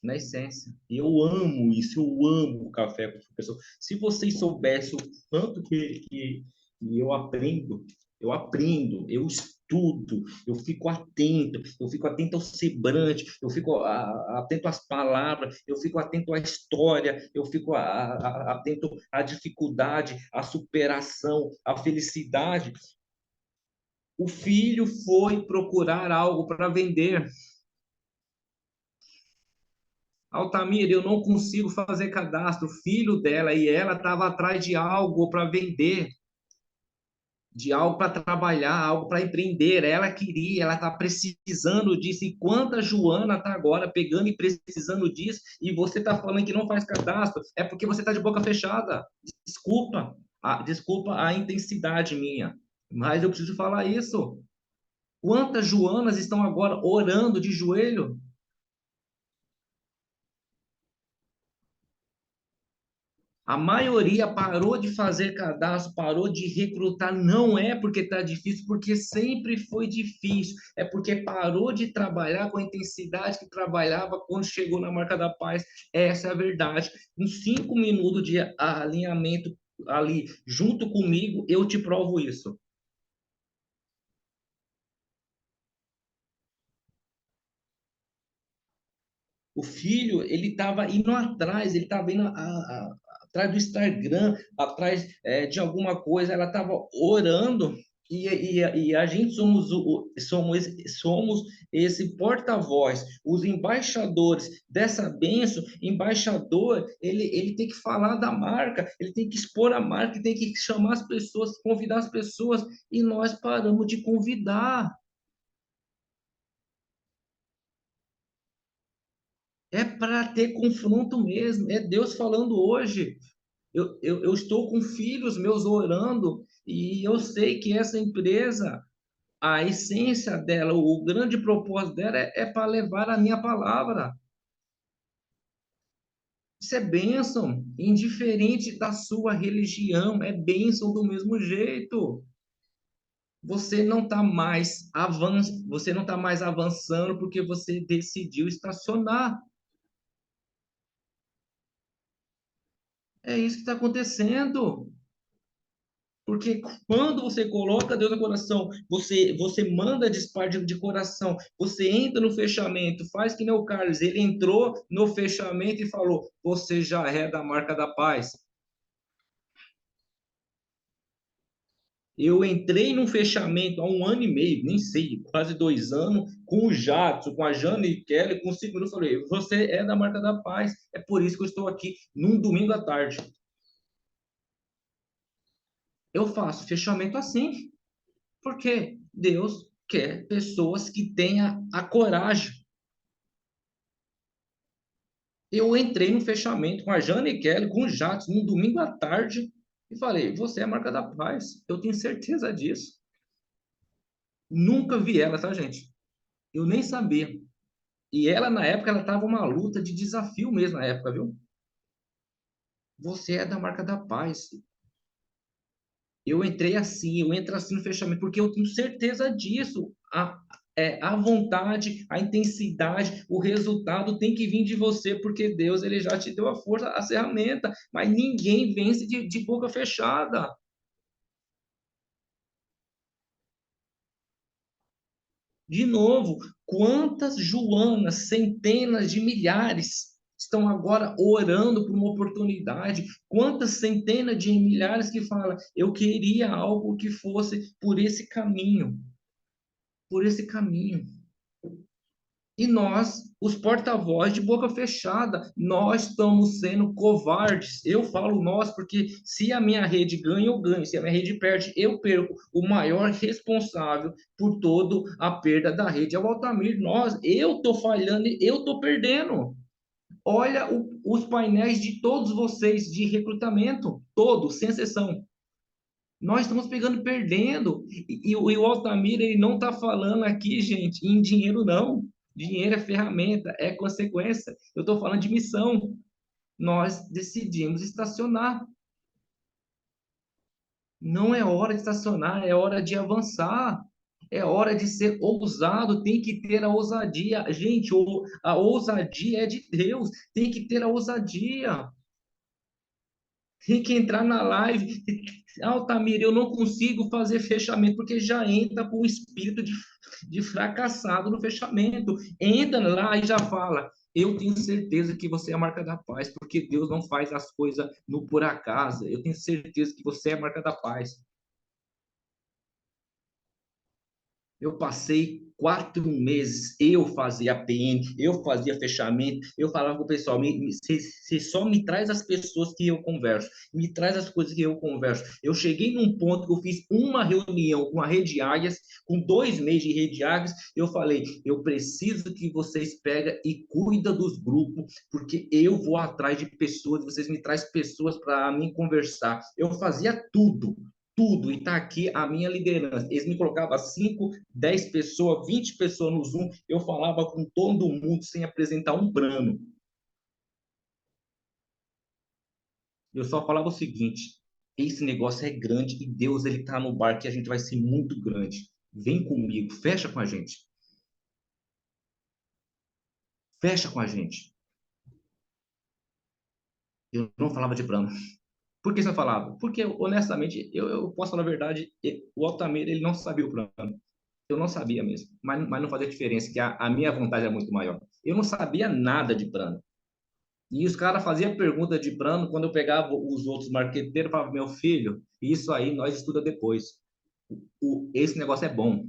[SPEAKER 1] Na essência. E eu amo isso, eu amo o café com pessoa. Se vocês soubessem o tanto que eu aprendo, eu estudo, eu fico atento ao semblante, eu fico atento às palavras, eu fico atento à história, eu fico atento à dificuldade, à superação, à felicidade. O filho foi procurar algo para vender. Altamira, eu não consigo fazer cadastro. O filho dela e ela estava atrás de algo para vender, de algo para trabalhar, algo para empreender. Ela queria, ela está precisando disso. E quanta Joana está agora pegando e precisando disso, e você está falando que não faz cadastro, é porque você está de boca fechada. Desculpa, desculpa a intensidade minha, mas eu preciso falar isso. Quantas Joanas estão agora orando de joelho? A maioria parou de fazer cadastro, parou de recrutar. Não é porque está difícil, porque sempre foi difícil. É porque parou de trabalhar com a intensidade que trabalhava quando chegou na marca da paz. Essa é a verdade. Em 5 minutos de alinhamento ali, junto comigo, eu te provo isso. O filho, ele estava indo atrás, ele estava indo atrás do Instagram, atrás de alguma coisa, ela estava orando, e a gente somos esse porta-voz, os embaixadores dessa bênção. Embaixador, ele tem que falar da marca, ele tem que expor a marca, tem que chamar as pessoas, convidar as pessoas, e nós paramos de convidar. É para ter confronto mesmo. É Deus falando hoje. Eu estou com filhos meus orando e eu sei que essa empresa, a essência dela, o grande propósito dela é para levar a minha palavra. Isso é bênção, indiferente da sua religião, é bênção do mesmo jeito. Você não está mais avançando porque você decidiu estacionar. É isso que está acontecendo. Porque quando você coloca Deus no coração, você manda dispar de coração, você entra no fechamento, faz que nem o Carlos, ele entrou no fechamento e falou: você já é da marca da paz. Eu entrei num fechamento há 1 ano e meio, nem sei, quase 2 anos, com o Jadson, com a Jane Kelly, com o Seguro. Eu falei: você é da marca da paz. É por isso que eu estou aqui num domingo à tarde. Eu faço fechamento assim. Porque Deus quer pessoas que tenham a coragem. Eu entrei no fechamento com a Jane Kelly, com o Jatos, num domingo à tarde, e falei: você é a marca da paz. Eu tenho certeza disso. Nunca vi ela, tá, gente? Eu nem sabia. E ela, na época, ela estava uma luta de desafio mesmo na época, viu? Você é da marca da paz. Eu entrei assim, eu entro assim no fechamento, porque eu tenho certeza disso. A vontade, a intensidade, o resultado tem que vir de você, porque Deus ele já te deu a força, a ferramenta, mas ninguém vence de boca fechada. De novo, quantas Joanas, centenas de milhares, estão agora orando por uma oportunidade? Quantas centenas de milhares que falam: eu queria algo que fosse por esse caminho, por esse caminho. E nós, os porta-voz de boca fechada, nós estamos sendo covardes. Eu falo nós porque se a minha rede ganha, eu ganho. Se a minha rede perde, eu perco. O maior responsável por toda a perda da rede é o Altamir. Eu estou falhando, eu estou perdendo. Olha os painéis de todos vocês de recrutamento, todos, sem exceção. Nós estamos pegando, perdendo. E o Altamira, ele não está falando aqui, gente, em dinheiro, não. Dinheiro é ferramenta, é consequência. Eu estou falando de missão. Nós decidimos estacionar. Não é hora de estacionar, é hora de avançar. É hora de ser ousado, tem que ter a ousadia. Gente, a ousadia é de Deus, tem que ter a ousadia. Tem que entrar na live. Altamir, eu não consigo fazer fechamento, porque já entra com o espírito de fracassado no fechamento. Entra lá e já fala: eu tenho certeza que você é a marca da paz, porque Deus não faz as coisas no por acaso. Eu tenho certeza que você é a marca da paz. Eu passei 4 meses, eu fazia PN, eu fazia fechamento, eu falava com o pessoal: você só me traz as pessoas que eu converso, me traz as coisas que eu converso. Eu cheguei num ponto que eu fiz uma reunião com a Rede Águias, com 2 meses de Rede Águias, eu falei: eu preciso que vocês peguem e cuidem dos grupos, porque eu vou atrás de pessoas, vocês me trazem pessoas para mim conversar. Eu fazia tudo, e está aqui a minha liderança. Eles me colocavam 5, 10 pessoas, 20 pessoas no Zoom, eu falava com todo mundo sem apresentar um plano. Eu só falava o seguinte: esse negócio é grande e Deus ele tá no barco e a gente vai ser muito grande. Vem comigo, fecha com a gente. Fecha com a gente. Eu não falava de plano. Por que você falava? Porque, honestamente, eu posso falar a verdade, o Altamir, ele não sabia o plano. Eu não sabia mesmo. Mas não fazia diferença, que a minha vontade é muito maior. Eu não sabia nada de plano. E os caras faziam pergunta de plano, quando eu pegava os outros marqueteiros, eu falava, meu filho, isso aí nós estuda depois. Esse negócio é bom.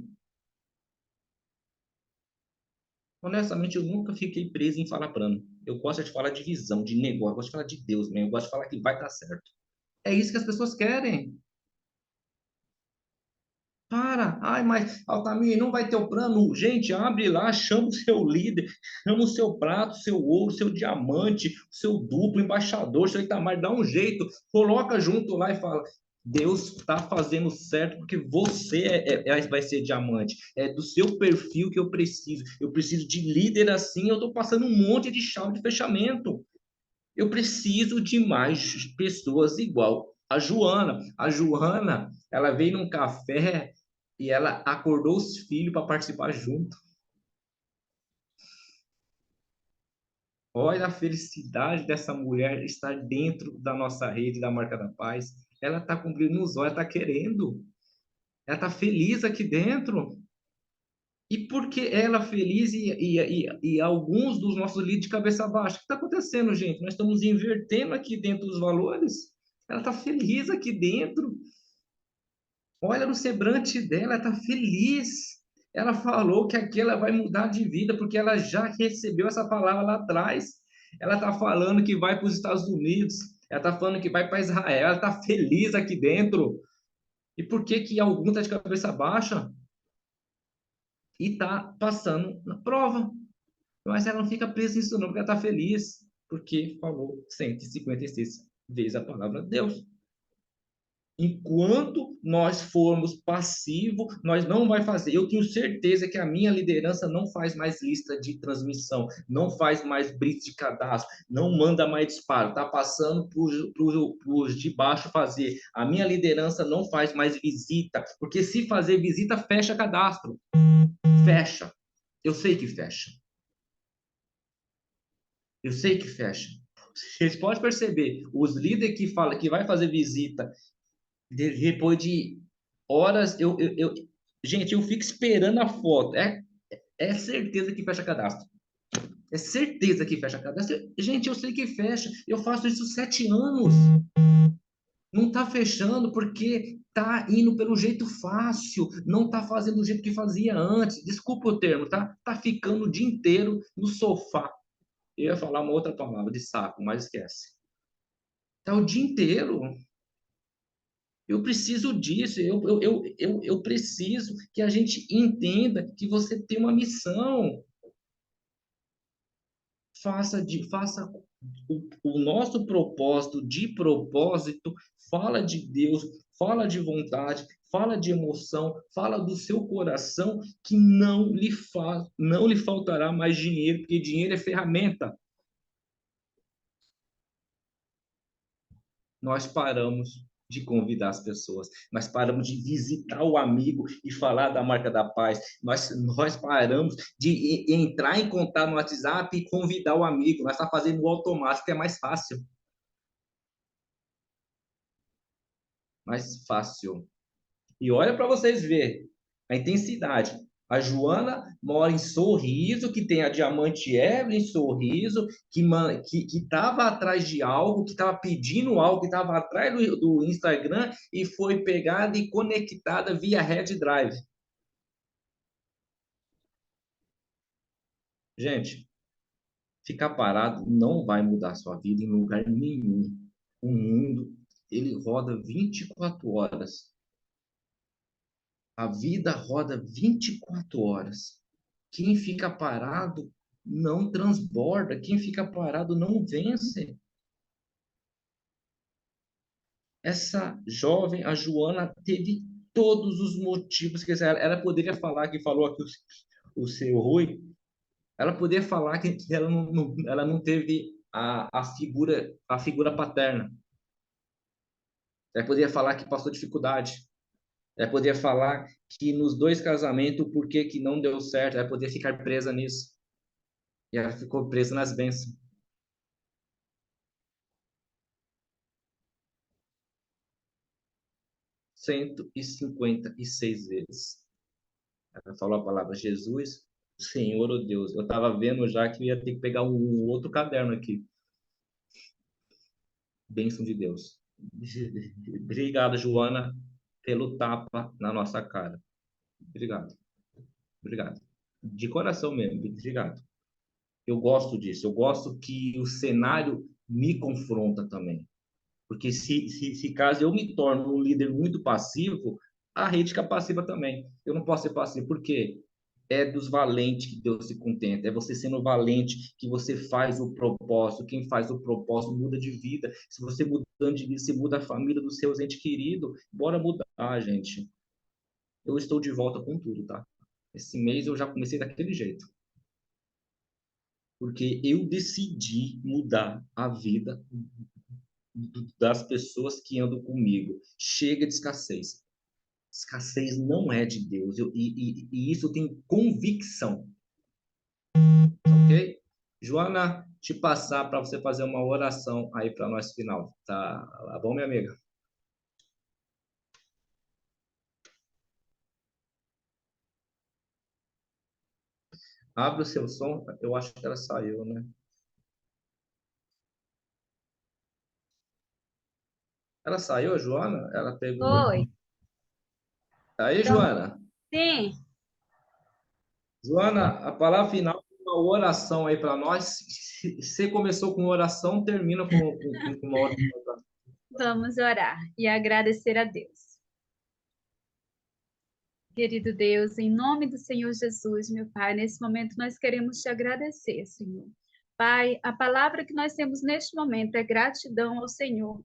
[SPEAKER 1] Honestamente, eu nunca fiquei preso em falar plano. Eu gosto de falar de visão, de negócio, eu gosto de falar de Deus mesmo, eu gosto de falar que vai dar certo. É isso que as pessoas querem. Para, ai, mas Altamir, não vai ter o plano. Gente, abre lá, chama o seu líder, chama o seu prato, seu ouro, seu diamante, o seu duplo embaixador, seu Itamar, dá um jeito, coloca junto lá e fala: Deus está fazendo certo porque você vai ser diamante. É do seu perfil que eu preciso. Eu preciso de líder assim. Eu estou passando um monte de chave de fechamento. Eu preciso de mais pessoas igual a Joana. A Joana, ela veio num café e ela acordou os filhos para participar junto. Olha a felicidade dessa mulher estar dentro da nossa rede da Marca da Paz. Ela está cumprindo os olhos, está querendo. Ela está feliz aqui dentro. E por que ela feliz e alguns dos nossos líderes de cabeça baixa? O que está acontecendo, gente? Nós estamos invertendo aqui dentro os valores. Ela está feliz aqui dentro. Olha no semblante dela, ela está feliz. Ela falou que aqui ela vai mudar de vida, porque ela já recebeu essa palavra lá atrás. Ela está falando que vai para os Estados Unidos. Ela está falando que vai para Israel. Ela está feliz aqui dentro. E por que que algum está de cabeça baixa e está passando na prova? Mas ela não fica presa nisso não, porque ela está feliz, porque falou 156 vezes a palavra de Deus. Enquanto nós formos passivos, nós não vai fazer. Eu tenho certeza que a minha liderança não faz mais lista de transmissão, não faz mais blitz de cadastro, não manda mais disparo, tá passando para os de baixo fazer. A minha liderança não faz mais visita, porque se fazer visita, fecha cadastro. Fecha. Eu sei que fecha. Eu sei que fecha. Vocês podem perceber, os líderes que falam que vai fazer visita depois de horas, gente, eu fico esperando a foto. É certeza que fecha cadastro. É certeza que fecha cadastro. Gente, eu sei que fecha. Eu faço isso 7 anos. Não está fechando porque está indo pelo jeito fácil. Não está fazendo do jeito que fazia antes. Desculpa o termo, tá? Tá ficando o dia inteiro no sofá. Eu ia falar uma outra palavra de saco, mas esquece. Tá o dia inteiro. Eu preciso disso, eu preciso que a gente entenda que você tem uma missão. Faça o nosso propósito de propósito, fala de Deus, fala de vontade, fala de emoção, fala do seu coração, que não lhe faltará mais dinheiro, porque dinheiro é ferramenta. Nós paramos de convidar as pessoas, nós paramos de visitar o amigo e falar da Marca da Paz, nós paramos de entrar em contato no WhatsApp e convidar o amigo, nós estamos fazendo o automático, que é mais fácil. Mais fácil. E olha para vocês verem a intensidade. A Joana mora em Sorriso, que tem a Diamante Evelyn em Sorriso, que estava atrás de algo, que estava pedindo algo, que estava atrás do Instagram e foi pegada e conectada via Red Drive. Gente, ficar parado não vai mudar a sua vida em lugar nenhum. O mundo, ele roda 24 horas. A vida roda 24 horas. Quem fica parado não transborda, quem fica parado não vence. Essa jovem, a Joana, teve todos os motivos que ela poderia falar, que falou aqui o seu Rui, ela poderia falar que ela não teve a figura paterna. Vai poder falar que passou dificuldade. Vai poder falar que nos 2 casamentos, por que que não deu certo. Vai poder ficar presa nisso. E ela ficou presa nas bênçãos. 156 vezes. Ela falou a palavra Jesus, Senhor, oh Deus. Eu estava vendo já que eu ia ter que pegar um outro caderno aqui. Bênção de Deus. Obrigado, Joana, pelo tapa na nossa cara. Obrigado. Obrigado. De coração mesmo. Obrigado. Eu gosto disso. Eu gosto que o cenário me confronta também. Porque se caso eu me torne um líder muito passivo, a rede fica passiva também. Eu não posso ser passivo. Por quê? É dos valentes que Deus se contenta. É você sendo valente que você faz o propósito. Quem faz o propósito muda de vida. Se você mudando de vida, você muda a família dos seus entes queridos. Bora mudar, gente. Eu estou de volta com tudo, tá? Esse mês eu já comecei daquele jeito. Porque eu decidi mudar a vida das pessoas que andam comigo. Chega de escassez. Escassez não é de Deus. E isso eu tenho convicção. Ok? Joana, te passar para você fazer uma oração aí para nós final. Tá bom, minha amiga? Abre o seu som. Eu acho que ela saiu, né? Ela saiu, Joana? Ela pegou.
[SPEAKER 2] Oi.
[SPEAKER 1] Aí,
[SPEAKER 2] Então,
[SPEAKER 1] Joana.
[SPEAKER 2] sim.
[SPEAKER 1] Joana, a palavra final, uma oração aí para nós. Você começou com oração, termina com uma oração.
[SPEAKER 2] Vamos orar e agradecer a Deus. Querido Deus, em nome do Senhor Jesus, meu Pai, nesse momento nós queremos te agradecer, Senhor. Pai, a palavra que nós temos neste momento é gratidão ao Senhor,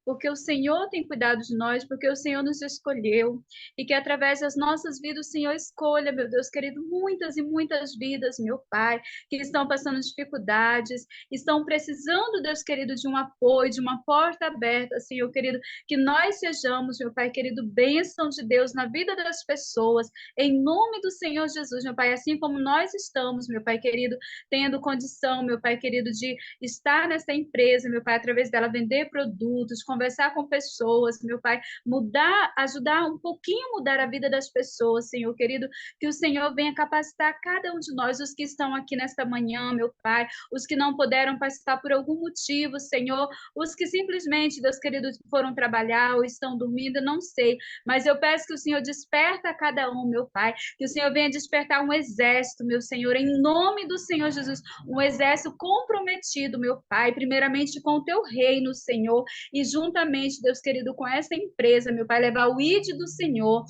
[SPEAKER 2] porque o Senhor tem cuidado de nós, porque o Senhor nos escolheu, e que através das nossas vidas o Senhor escolha, meu Deus querido, muitas e muitas vidas, meu Pai, que estão passando dificuldades, estão precisando, Deus querido, de um apoio, de uma porta aberta, Senhor querido, que nós sejamos, meu Pai querido, bênção de Deus na vida das pessoas, em nome do Senhor Jesus, meu Pai, assim como nós estamos, meu Pai querido, tendo condição, meu Pai querido, de estar nessa empresa, meu Pai, através dela vender produtos, conversar com pessoas, meu Pai, mudar, ajudar um pouquinho mudar a vida das pessoas, Senhor querido, que o Senhor venha capacitar cada um de nós, os que estão aqui nesta manhã, meu Pai, os que não puderam participar por algum motivo, Senhor, os que simplesmente, Deus querido, foram trabalhar ou estão dormindo, não sei, mas eu peço que o Senhor desperta a cada um, meu Pai, que o Senhor venha despertar um exército, meu Senhor, em nome do Senhor Jesus, um exército comprometido, meu Pai, primeiramente com o teu reino, Senhor, e juntamente, Deus querido, com essa empresa, meu Pai, levar o ID do Senhor.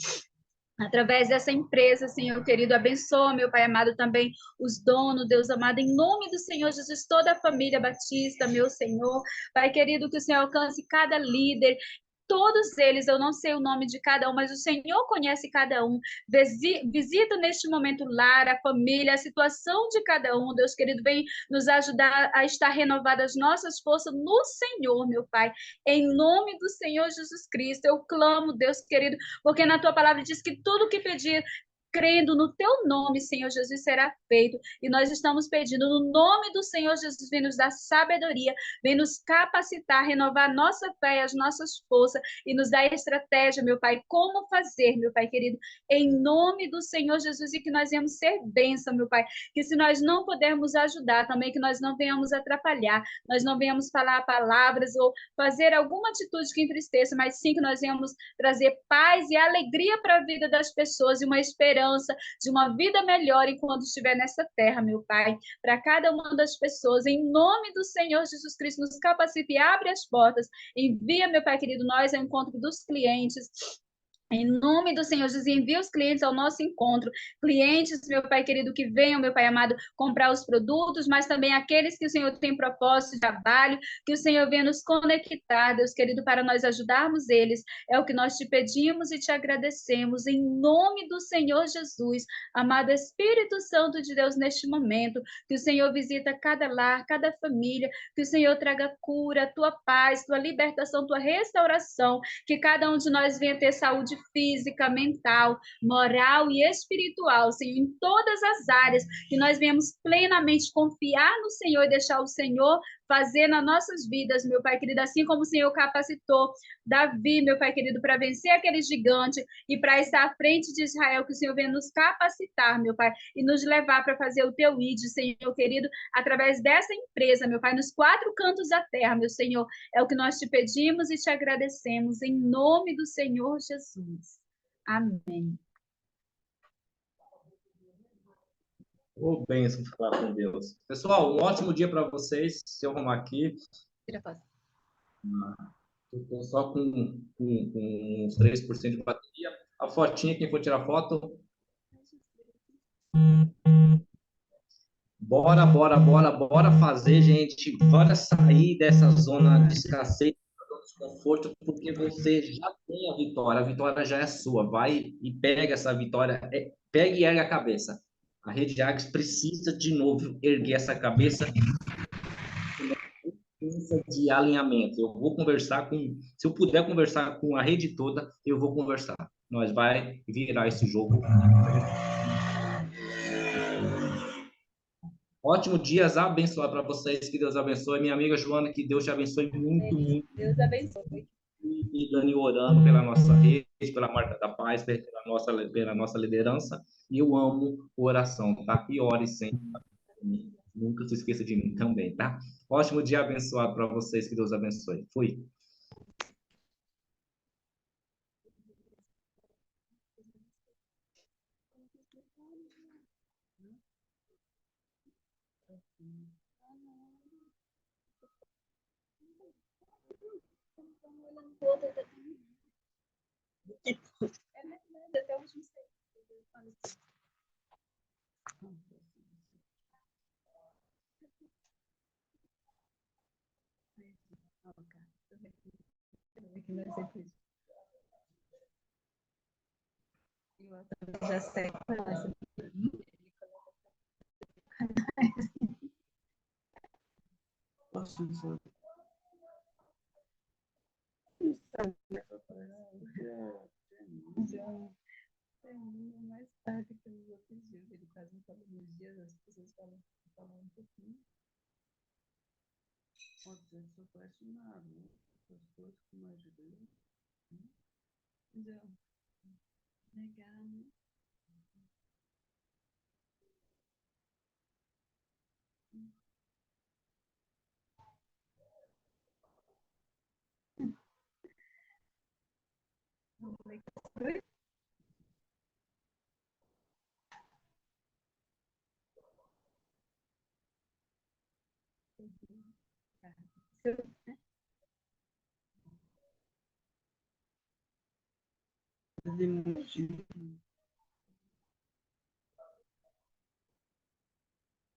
[SPEAKER 2] Através dessa empresa, Senhor querido, abençoa, meu Pai amado, também os donos, Deus amado, em nome do Senhor Jesus, toda a família batista, meu Senhor. Pai querido, que o Senhor alcance cada líder, todos eles, eu não sei o nome de cada um, mas o Senhor conhece cada um. Visita neste momento o lar, a família, a situação de cada um. Deus querido, vem nos ajudar a estar renovadas nossas forças no Senhor, meu Pai. Em nome do Senhor Jesus Cristo, eu clamo, Deus querido, porque na tua palavra diz que tudo que pedir crendo no teu nome, Senhor Jesus, será feito. E nós estamos pedindo no nome do Senhor Jesus, vem nos dar sabedoria, vem nos capacitar, renovar nossa fé, as nossas forças e nos dar estratégia, meu Pai, como fazer, meu Pai querido, em nome do Senhor Jesus, e que nós venhamos ser bênção, meu Pai, que se nós não pudermos ajudar também, que nós não venhamos atrapalhar, nós não venhamos falar palavras ou fazer alguma atitude que entristeça, mas sim que nós venhamos trazer paz e alegria para a vida das pessoas e uma esperança de uma vida melhor enquanto estiver nessa terra, meu Pai, para cada uma das pessoas, em nome do Senhor Jesus Cristo, nos capacite e abre as portas, envia, meu Pai querido, nós ao encontro dos clientes, Em nome do Senhor Jesus, envia os clientes ao nosso encontro. Clientes, meu Pai querido, que venham, meu Pai amado, comprar os produtos, mas também aqueles que o Senhor tem propósito de trabalho, que o Senhor venha nos conectar, Deus querido, para nós ajudarmos eles. É o que nós te pedimos e te agradecemos. Em nome do Senhor Jesus, amado Espírito Santo de Deus, neste momento, que o Senhor visita cada lar, cada família, que o Senhor traga cura, tua paz, tua libertação, tua restauração, que cada um de nós venha ter saúde física, mental, moral e espiritual, Senhor, em todas as áreas, que nós venhamos plenamente confiar no Senhor e deixar o Senhor fazer nas nossas vidas, meu Pai querido, assim como o Senhor capacitou Davi, meu Pai querido, para vencer aquele gigante e para estar à frente de Israel, que o Senhor venha nos capacitar, meu Pai, e nos levar para fazer o teu ID, Senhor querido, através dessa empresa, meu Pai, nos 4 cantos da terra, meu Senhor. É o que nós te pedimos e te agradecemos, em nome do Senhor Jesus. Amém.
[SPEAKER 1] Ô, bênção falar com Deus. Pessoal, um ótimo dia para vocês. Se eu arrumar aqui. Estou só com uns 3% de bateria. A fotinha, quem for tirar foto. Bora fazer, gente. Bora sair dessa zona de escassez, de desconforto, porque você já tem a vitória. A vitória já é sua. Vai e pega essa vitória. Pega e ergue a cabeça. A Rede Agnes precisa de novo erguer essa cabeça de alinhamento. Eu vou conversar com, se eu puder conversar com a rede toda, eu vou conversar. Nós vai virar esse jogo. Ótimo dias abençoado para vocês, que Deus abençoe. Minha amiga Joana, que Deus te abençoe muito, muito.
[SPEAKER 2] Deus abençoe.
[SPEAKER 1] E Dani orando pela nossa rede, pela Marca da Paz, pela nossa liderança. E eu amo oração, tá? E ore sempre. Nunca se esqueça de mim também, tá? Ótimo dia abençoado para vocês, que Deus abençoe. Fui.
[SPEAKER 2] Já sei. Mais tarde que os outros dias, ele quase não fala nos dias, as pessoas falam um pouquinho. Pode ser só apaixonado, né? As pessoas que me ajudam. Legal, né?